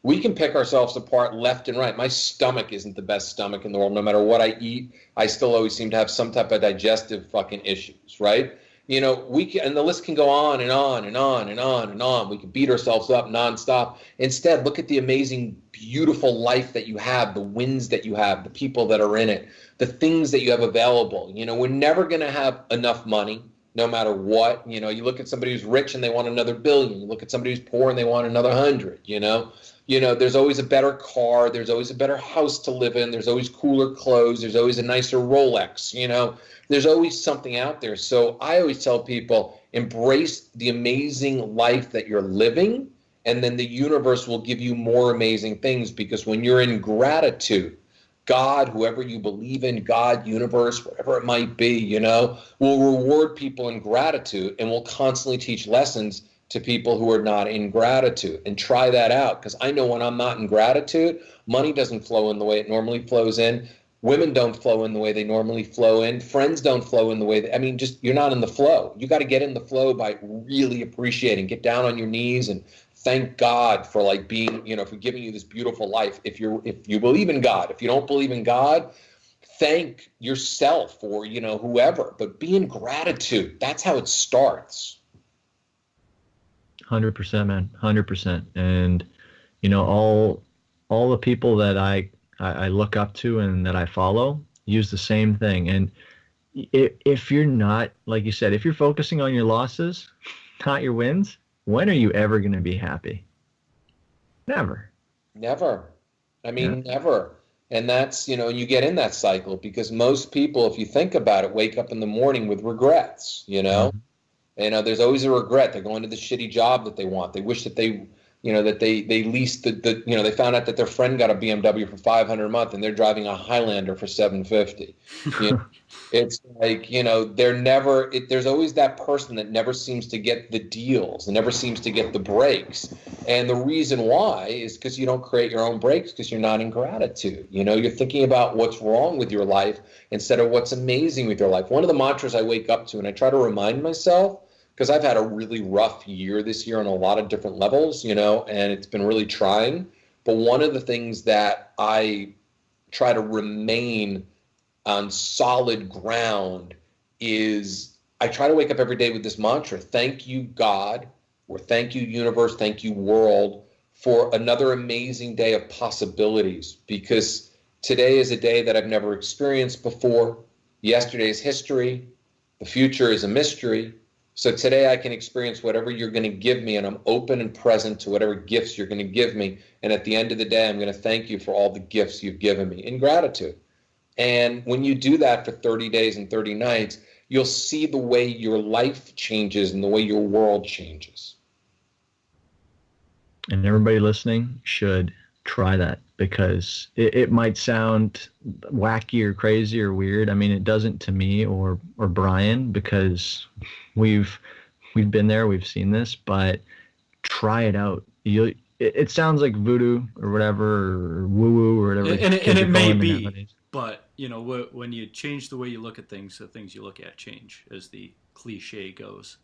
We can pick ourselves apart left and right. My stomach isn't the best stomach in the world. No matter what I eat, I still always seem to have some type of digestive fucking issues, right? We can, and the list can go on and on and on and on and on. We can beat ourselves up nonstop. Instead, look at the amazing, beautiful life that you have, the wins that you have, the people that are in it, the things that you have available. We're never going to have enough money, no matter what. You look at somebody who's rich and they want another billion. You look at somebody who's poor and they want another 100. There's always a better car. There's always a better house to live in. There's always cooler clothes. There's always a nicer Rolex. There's always something out there. So I always tell people, embrace the amazing life that you're living, and then the universe will give you more amazing things, because when you're in gratitude, God, whoever you believe in, God, universe, whatever it might be, will reward people in gratitude and will constantly teach lessons to people who are not in gratitude. And try that out, because I know when I'm not in gratitude, money doesn't flow in the way it normally flows in. Women don't flow in the way they normally flow in. Friends don't flow in the way you're not in the flow. You got to get in the flow by really appreciating, get down on your knees and thank God for being, for giving you this beautiful life. If you believe in God, if you don't believe in God, thank yourself or, whoever, but be in gratitude. That's how it starts. 100%, man. 100%. And, all all the people that I look up to and that I follow use the same thing. And if you're not, like you said, if you're focusing on your losses, not your wins, when are you ever going to be happy? Never. Never. I mean, never. And that's, you get in that cycle because most people, if you think about it, wake up in the morning with regrets, there's always a regret. They're going to the shitty job that they want. They wish that they leased they found out that their friend got a BMW for $500 a month and they're driving a Highlander for $750. It's like, there's always that person that never seems to get the deals and never seems to get the breaks. And the reason why is because you don't create your own breaks because you're not in gratitude. You're thinking about what's wrong with your life instead of what's amazing with your life. One of the mantras I wake up to, and I try to remind myself, because I've had a really rough year this year on a lot of different levels, and it's been really trying. But one of the things that I try to remain on solid ground is I try to wake up every day with this mantra: thank you, God, or thank you, universe, thank you, world, for another amazing day of possibilities. Because today is a day that I've never experienced before. Yesterday is history. The future is a mystery. So today I can experience whatever you're going to give me, and I'm open and present to whatever gifts you're going to give me. And at the end of the day, I'm going to thank you for all the gifts you've given me in gratitude. And when you do that for 30 days and 30 nights, you'll see the way your life changes and the way your world changes. And everybody listening should try that, because it might sound wacky or crazy or weird. I mean, it doesn't to me or Brian, because we've been there, we've seen this, but try it out. It sounds like voodoo or whatever, or woo-woo or whatever. And it may be, nowadays. But when you change the way you look at things, the things you look at change, as the cliche goes.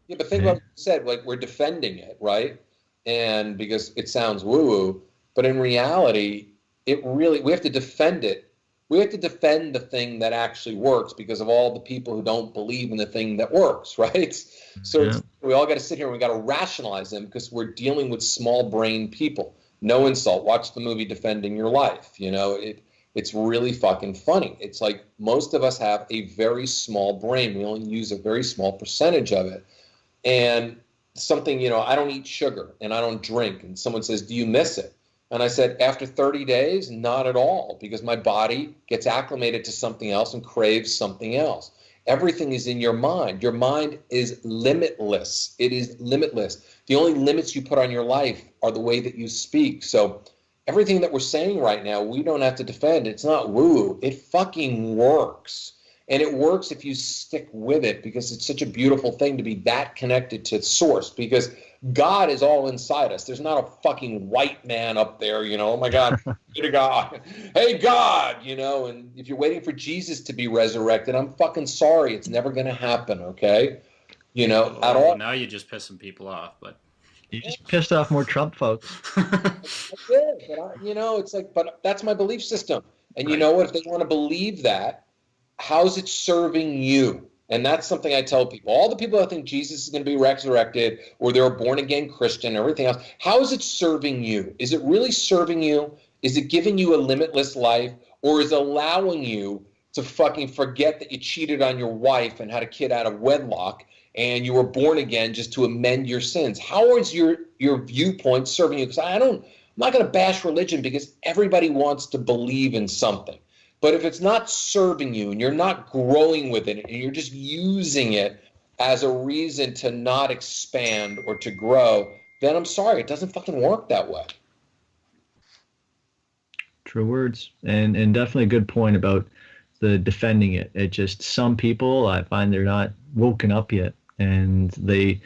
Yeah, but think about what you said, like we're defending it, right? And because it sounds woo-woo, but in reality, we have to defend it. We have to defend the thing that actually works because of all the people who don't believe in the thing that works, right? So we all got to sit here and we got to rationalize them because we're dealing with small brain people. No insult. Watch the movie Defending Your Life. It's really fucking funny. It's like most of us have a very small brain. We only use a very small percentage of it. And something, I don't eat sugar and I don't drink. And someone says, do you miss it? And I said, after 30 days, not at all, because my body gets acclimated to something else and craves something else. Everything is in your mind. Your mind is limitless. It is limitless. The only limits you put on your life are the way that you speak. So everything that we're saying right now, we don't have to defend. It's not woo. It fucking works. And it works if you stick with it, because it's such a beautiful thing to be that connected to source, because God is all inside us. There's not a fucking white man up there, oh my God, to God. Hey, God, and if you're waiting for Jesus to be resurrected, I'm fucking sorry. It's never going to happen, okay? At all. Now you're just pissing people off, but. You just pissed off more Trump folks. I did, but it's like, but that's my belief system. And you know what? If they want to believe that, how's it serving you? And that's something I tell people. All the people that think Jesus is going to be resurrected, or they're a born-again Christian, everything else, how is it serving you? Is it really serving you? Is it giving you a limitless life? Or is it allowing you to fucking forget that you cheated on your wife and had a kid out of wedlock and you were born again just to amend your sins? How is your viewpoint serving you? Because I'm not going to bash religion, because everybody wants to believe in something. But if it's not serving you and you're not growing with it and you're just using it as a reason to not expand or to grow, then I'm sorry, it doesn't fucking work that way. True words. And definitely a good point about the defending it. It just, some people, I find they're not woken up yet, and they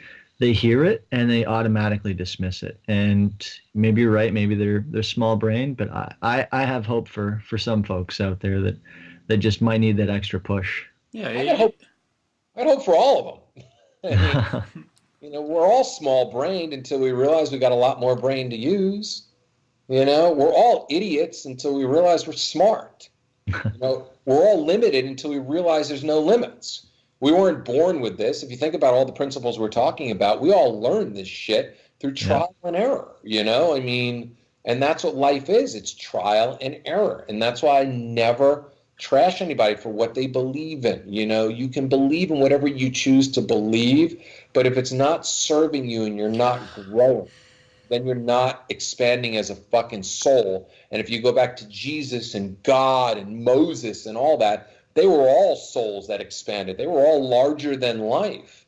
hear it and they automatically dismiss it. And maybe you're right, maybe they're small brain, but I have hope for some folks out there that just might need that extra push. Yeah, I'd hope for all of them. I mean, we're all small brained until we realize we got a lot more brain to use. We're all idiots until we realize we're smart. We're all limited until we realize there's no limits. We weren't born with this. If you think about all the principles we're talking about, we all learned this shit through trial and error, And that's what life is. It's trial and error. And that's why I never trash anybody for what they believe in. You know, you can believe in whatever you choose to believe, but if it's not serving you and you're not growing, then you're not expanding as a fucking soul. And if you go back to Jesus and God and Moses and all that, they were all souls that expanded. They were all larger than life.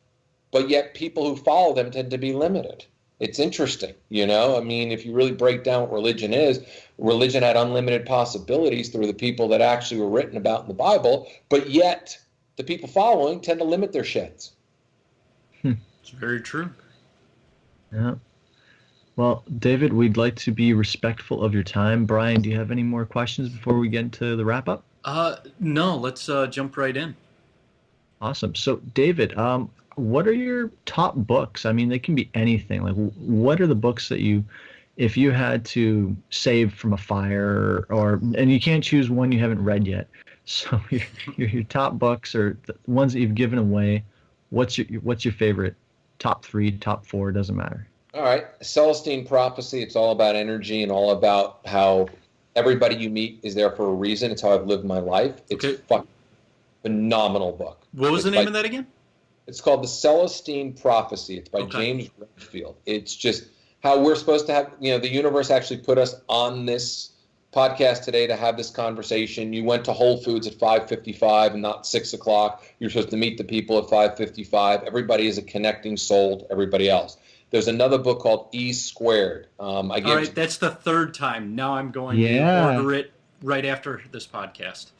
But yet people who follow them tend to be limited. It's interesting, you know? I mean, if you really break down what religion is, religion had unlimited possibilities through the people that actually were written about in the Bible, but yet the people following tend to limit their shits. It's very true. Yeah. Well, David, we'd like to be respectful of your time. Brian, do you have any more questions before we get into the wrap-up? No, let's jump right in. Awesome. So, David, what are your top books? I mean, they can be anything. Like, what are the books that you, if you had to save from a fire, and you can't choose one you haven't read yet. So, your top books or the ones that you've given away. What's your favorite? Top 3, top 4, doesn't matter. All right. Celestine Prophecy. It's all about energy and all about how everybody you meet is there for a reason. It's how I've lived my life. It's a fucking phenomenal book. What was the name of that again? It's called The Celestine Prophecy. It's by James Redfield. It's just how we're supposed to have, you know, the universe actually put us on this podcast today to have this conversation. You went to Whole Foods at 5:55 and not 6 o'clock. You're supposed to meet the people at 5:55. Everybody is a connecting soul to everybody else. There's another book called E Squared. All right, that's the third time. Now I'm going to order it right after this podcast.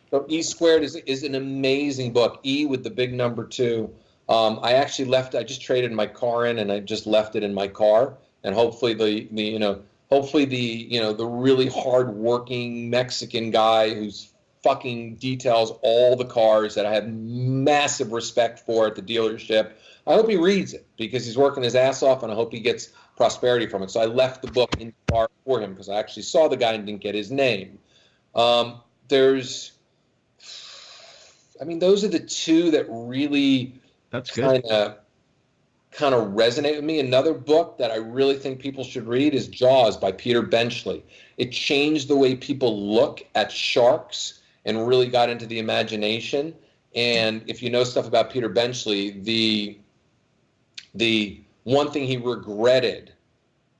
So E Squared is an amazing book. E with the big number 2. I just traded my car in and I just left it in my car. And hopefully the really hardworking Mexican guy who's fucking details all the cars that I have massive respect for at the dealership, I hope he reads it because he's working his ass off and I hope he gets prosperity from it. So I left the book in the car for him because I actually saw the guy and didn't get his name. Those are the two that really kind of resonate with me. Another book that I really think people should read is Jaws by Peter Benchley. It changed the way people look at sharks and really got into the imagination. And if you know stuff about Peter Benchley, the one thing he regretted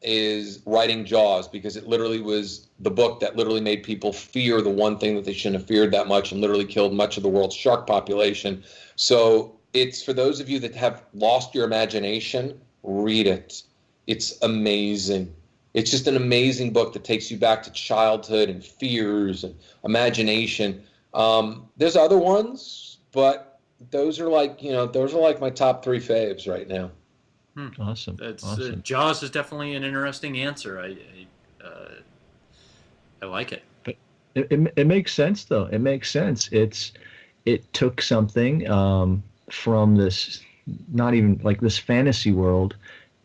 is writing Jaws because it literally was the book that literally made people fear the one thing that they shouldn't have feared that much and literally killed much of the world's shark population. So it's for those of you that have lost your imagination, read it. It's amazing. It's just an amazing book that takes you back to childhood and fears and imagination. There's other ones, but those are like my top 3 faves right now. Awesome. Awesome. Jaws is definitely an interesting answer. I like it. But it makes sense though. It makes sense. It took something from this, not even like this fantasy world,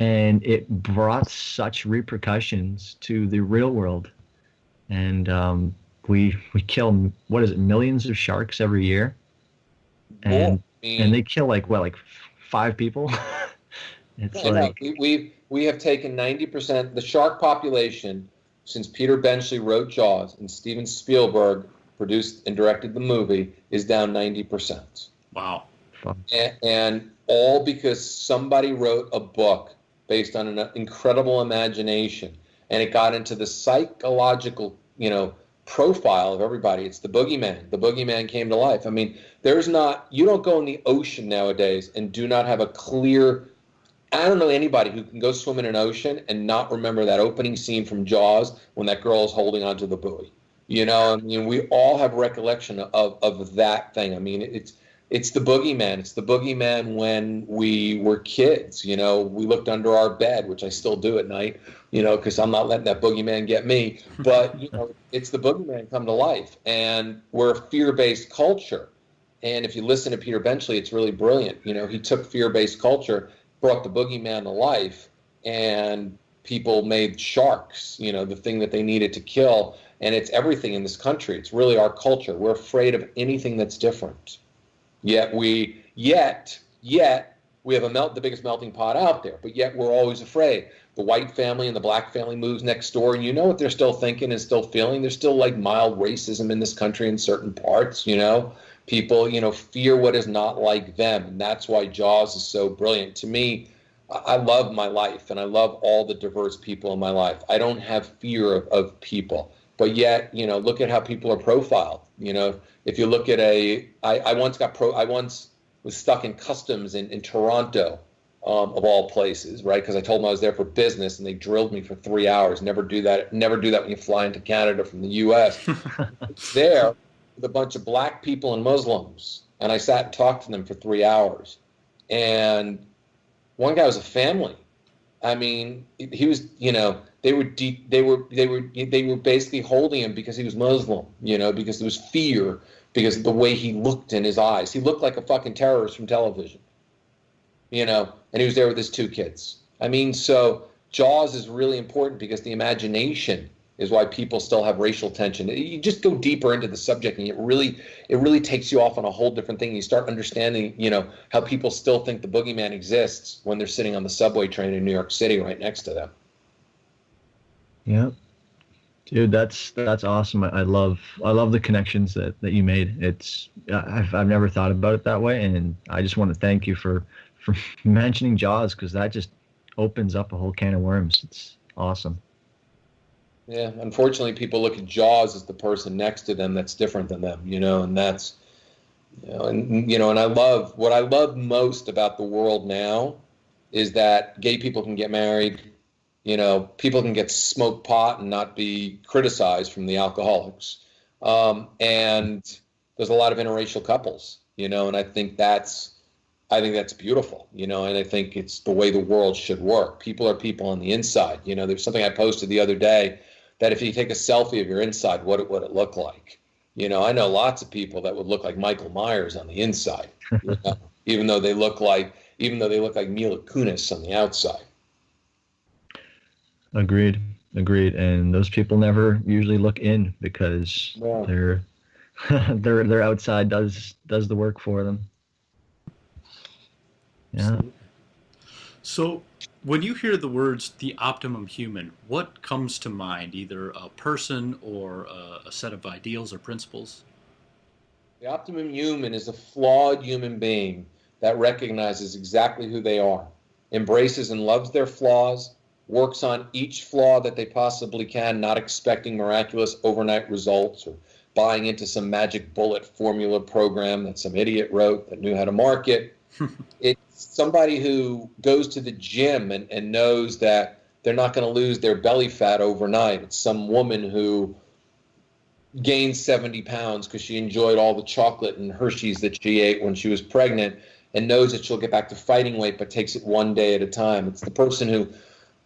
and it brought such repercussions to the real world. And we kill, what is it, millions of sharks every year, and they kill like 5 people. We have taken 90%. The shark population since Peter Benchley wrote Jaws and Steven Spielberg produced and directed the movie is down 90%. Wow. And all because somebody wrote a book based on an incredible imagination, and it got into the psychological, profile of everybody. It's the boogeyman. The boogeyman came to life. I mean, you don't go in the ocean nowadays and do not have a clear, I don't know anybody who can go swim in an ocean and not remember that opening scene from Jaws when that girl is holding onto the buoy. We all have recollection of that thing. I mean, it's the boogeyman. It's the boogeyman when we were kids. We looked under our bed, which I still do at night, because I'm not letting that boogeyman get me. But, it's the boogeyman come to life. And we're a fear-based culture. And if you listen to Peter Benchley, it's really brilliant. He took fear-based culture, brought the boogeyman to life, and people made sharks, the thing that they needed to kill. And it's everything in this country. It's really our culture. We're afraid of anything that's different. Yet we have the biggest melting pot out there, but yet we're always afraid. The white family and the black family moves next door, and you know what they're still thinking and still feeling. There's still like mild racism in this country in certain parts, you know. People, you know, fear what is not like them, and that's why Jaws is so brilliant. To me, I love my life, and I love all the diverse people in my life. I don't have fear of people, but yet, you know, look at how people are profiled. You know, if you look at I once was stuck in customs in Toronto, of all places, right? Because I told them I was there for business, and they drilled me for 3 hours. Never do that when you fly into Canada from the U.S. There, with a bunch of black people and Muslims, and I sat and talked to them for 3 hours. And one guy was a family. I mean, he was, you know, they were basically holding him because he was Muslim, you know, because there was fear, because of the way he looked in his eyes. He looked like a fucking terrorist from television, you know, and he was there with his 2 kids. I mean, so Jaws is really important because the imagination is why people still have racial tension. You just go deeper into the subject, and it really takes you off on a whole different thing. You start understanding, you know, how people still think the boogeyman exists when they're sitting on the subway train in New York City right next to them. Yeah, dude, that's awesome. I love the connections that you made. I've never thought about it that way, and I just want to thank you for mentioning Jaws, because that just opens up a whole can of worms. It's awesome. Yeah, unfortunately, people look at Jaws as the person next to them that's different than them, you know, and that's, you know, and what I love most about the world now is that gay people can get married, you know, people can get smoke pot and not be criticized from the alcoholics, and there's a lot of interracial couples, you know, and I think that's beautiful, you know, and I think it's the way the world should work. People are people on the inside. You know, there's something I posted the other day that if you take a selfie of your inside, what would it look like? You know, I know lots of people that would look like Michael Myers on the inside, you know, even though they look like Mila Kunis on the outside. Agreed. And those people never usually look in because their outside does the work for them. Yeah. So when you hear the words "the optimum human," what comes to mind? Either a person or a set of ideals or principles? The optimum human is a flawed human being that recognizes exactly who they are, embraces and loves their flaws, works on each flaw that they possibly can, not expecting miraculous overnight results or buying into some magic bullet formula program that some idiot wrote that knew how to market. It's somebody who goes to the gym and knows that they're not going to lose their belly fat overnight. It's some woman who gained 70 pounds because she enjoyed all the chocolate and Hershey's that she ate when she was pregnant and knows that she'll get back to fighting weight but takes it one day at a time. It's the person who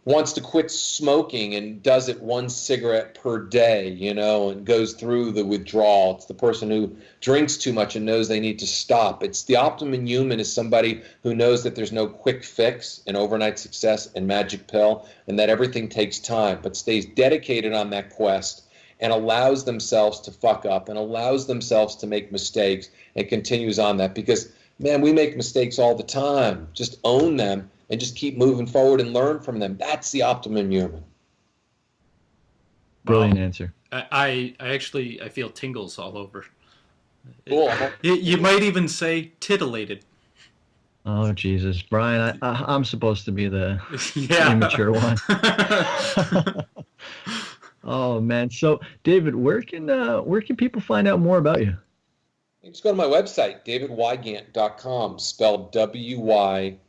wants to quit smoking and does it 1 cigarette per day, you know, and goes through the withdrawal. It's the person who drinks too much and knows they need to stop. It's the optimum human is somebody who knows that there's no quick fix, an overnight success, and magic pill, and that everything takes time, but stays dedicated on that quest and allows themselves to fuck up and allows themselves to make mistakes and continues on that. Because, man, we make mistakes all the time. Just own them and just keep moving forward and learn from them. That's the optimum human. Brilliant answer. I feel tingles all over. Cool. You might even say titillated. Oh, Jesus. Brian, I'm supposed to be the Yeah. immature one. Oh, man. So, David, where can people find out more about you? You just go to my website, davidwygant.com, spelled WYGANT.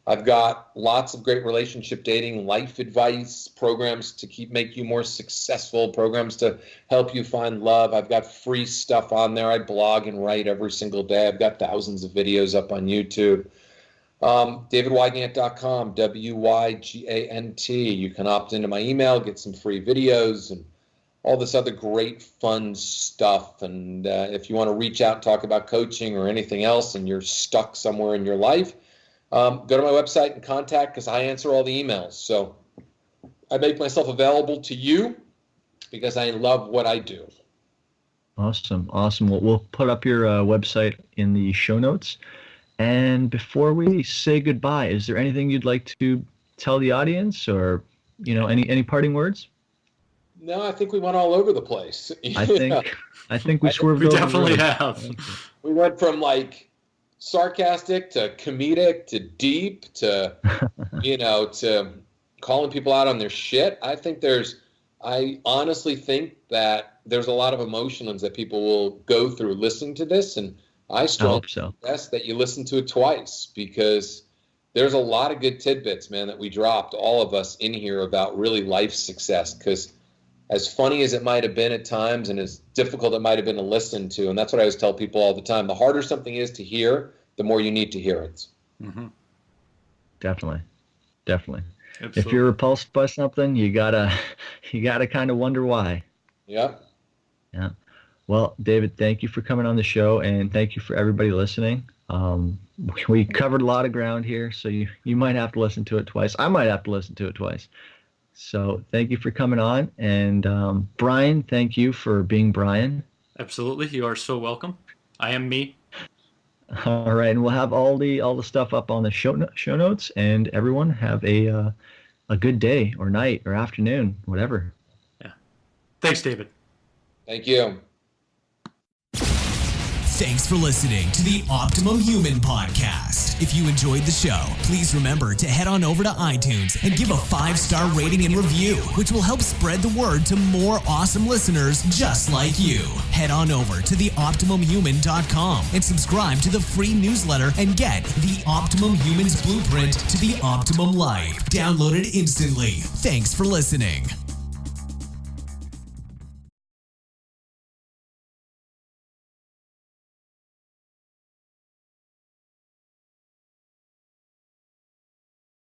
I've got lots of great relationship dating, life advice, programs to make you more successful, programs to help you find love. I've got free stuff on there. I blog and write every single day. I've got thousands of videos up on YouTube. davidwygant.com, WYGANT. You can opt into my email, get some free videos and all this other great fun stuff. And if you want to reach out and talk about coaching or anything else and you're stuck somewhere in your life, go to my website and contact, because I answer all the emails. So I make myself available to you because I love what I do. Awesome. We'll put up your website in the show notes. And before we say goodbye, is there anything you'd like to tell the audience, or any parting words? No, I think we went all over the place. I think we swerved. We over definitely the road. have. We went from like sarcastic to comedic to deep to to calling people out on their shit. I honestly think that there's a lot of emotions that people will go through listening to this, and I strongly suggest that you listen to it twice, because there's a lot of good tidbits, man, that we dropped, all of us in here, about really life success. Because as funny as it might have been at times, and as difficult it might have been to listen to, and that's what I always tell people all the time, the harder something is to hear, the more you need to hear it. Mm-hmm. Definitely. Absolutely. If you're repulsed by something, you gotta kind of wonder why. Yeah. Well, David, thank you for coming on the show, and thank you for everybody listening. We covered a lot of ground here, so you might have to listen to it twice. I might have to listen to it twice. So thank you for coming on. And Brian, thank you for being Brian. Absolutely. You are so welcome. I am me. All right. And we'll have all the stuff up on the show notes. And everyone have a good day or night or afternoon, whatever. Yeah. Thanks, David. Thank you. Thanks for listening to the Optimum Human Podcast. If you enjoyed the show, please remember to head on over to iTunes and give a 5-star rating and review, which will help spread the word to more awesome listeners just like you. Head on over to theoptimumhuman.com and subscribe to the free newsletter and get the Optimum Humans Blueprint to the Optimum Life. Download it instantly. Thanks for listening.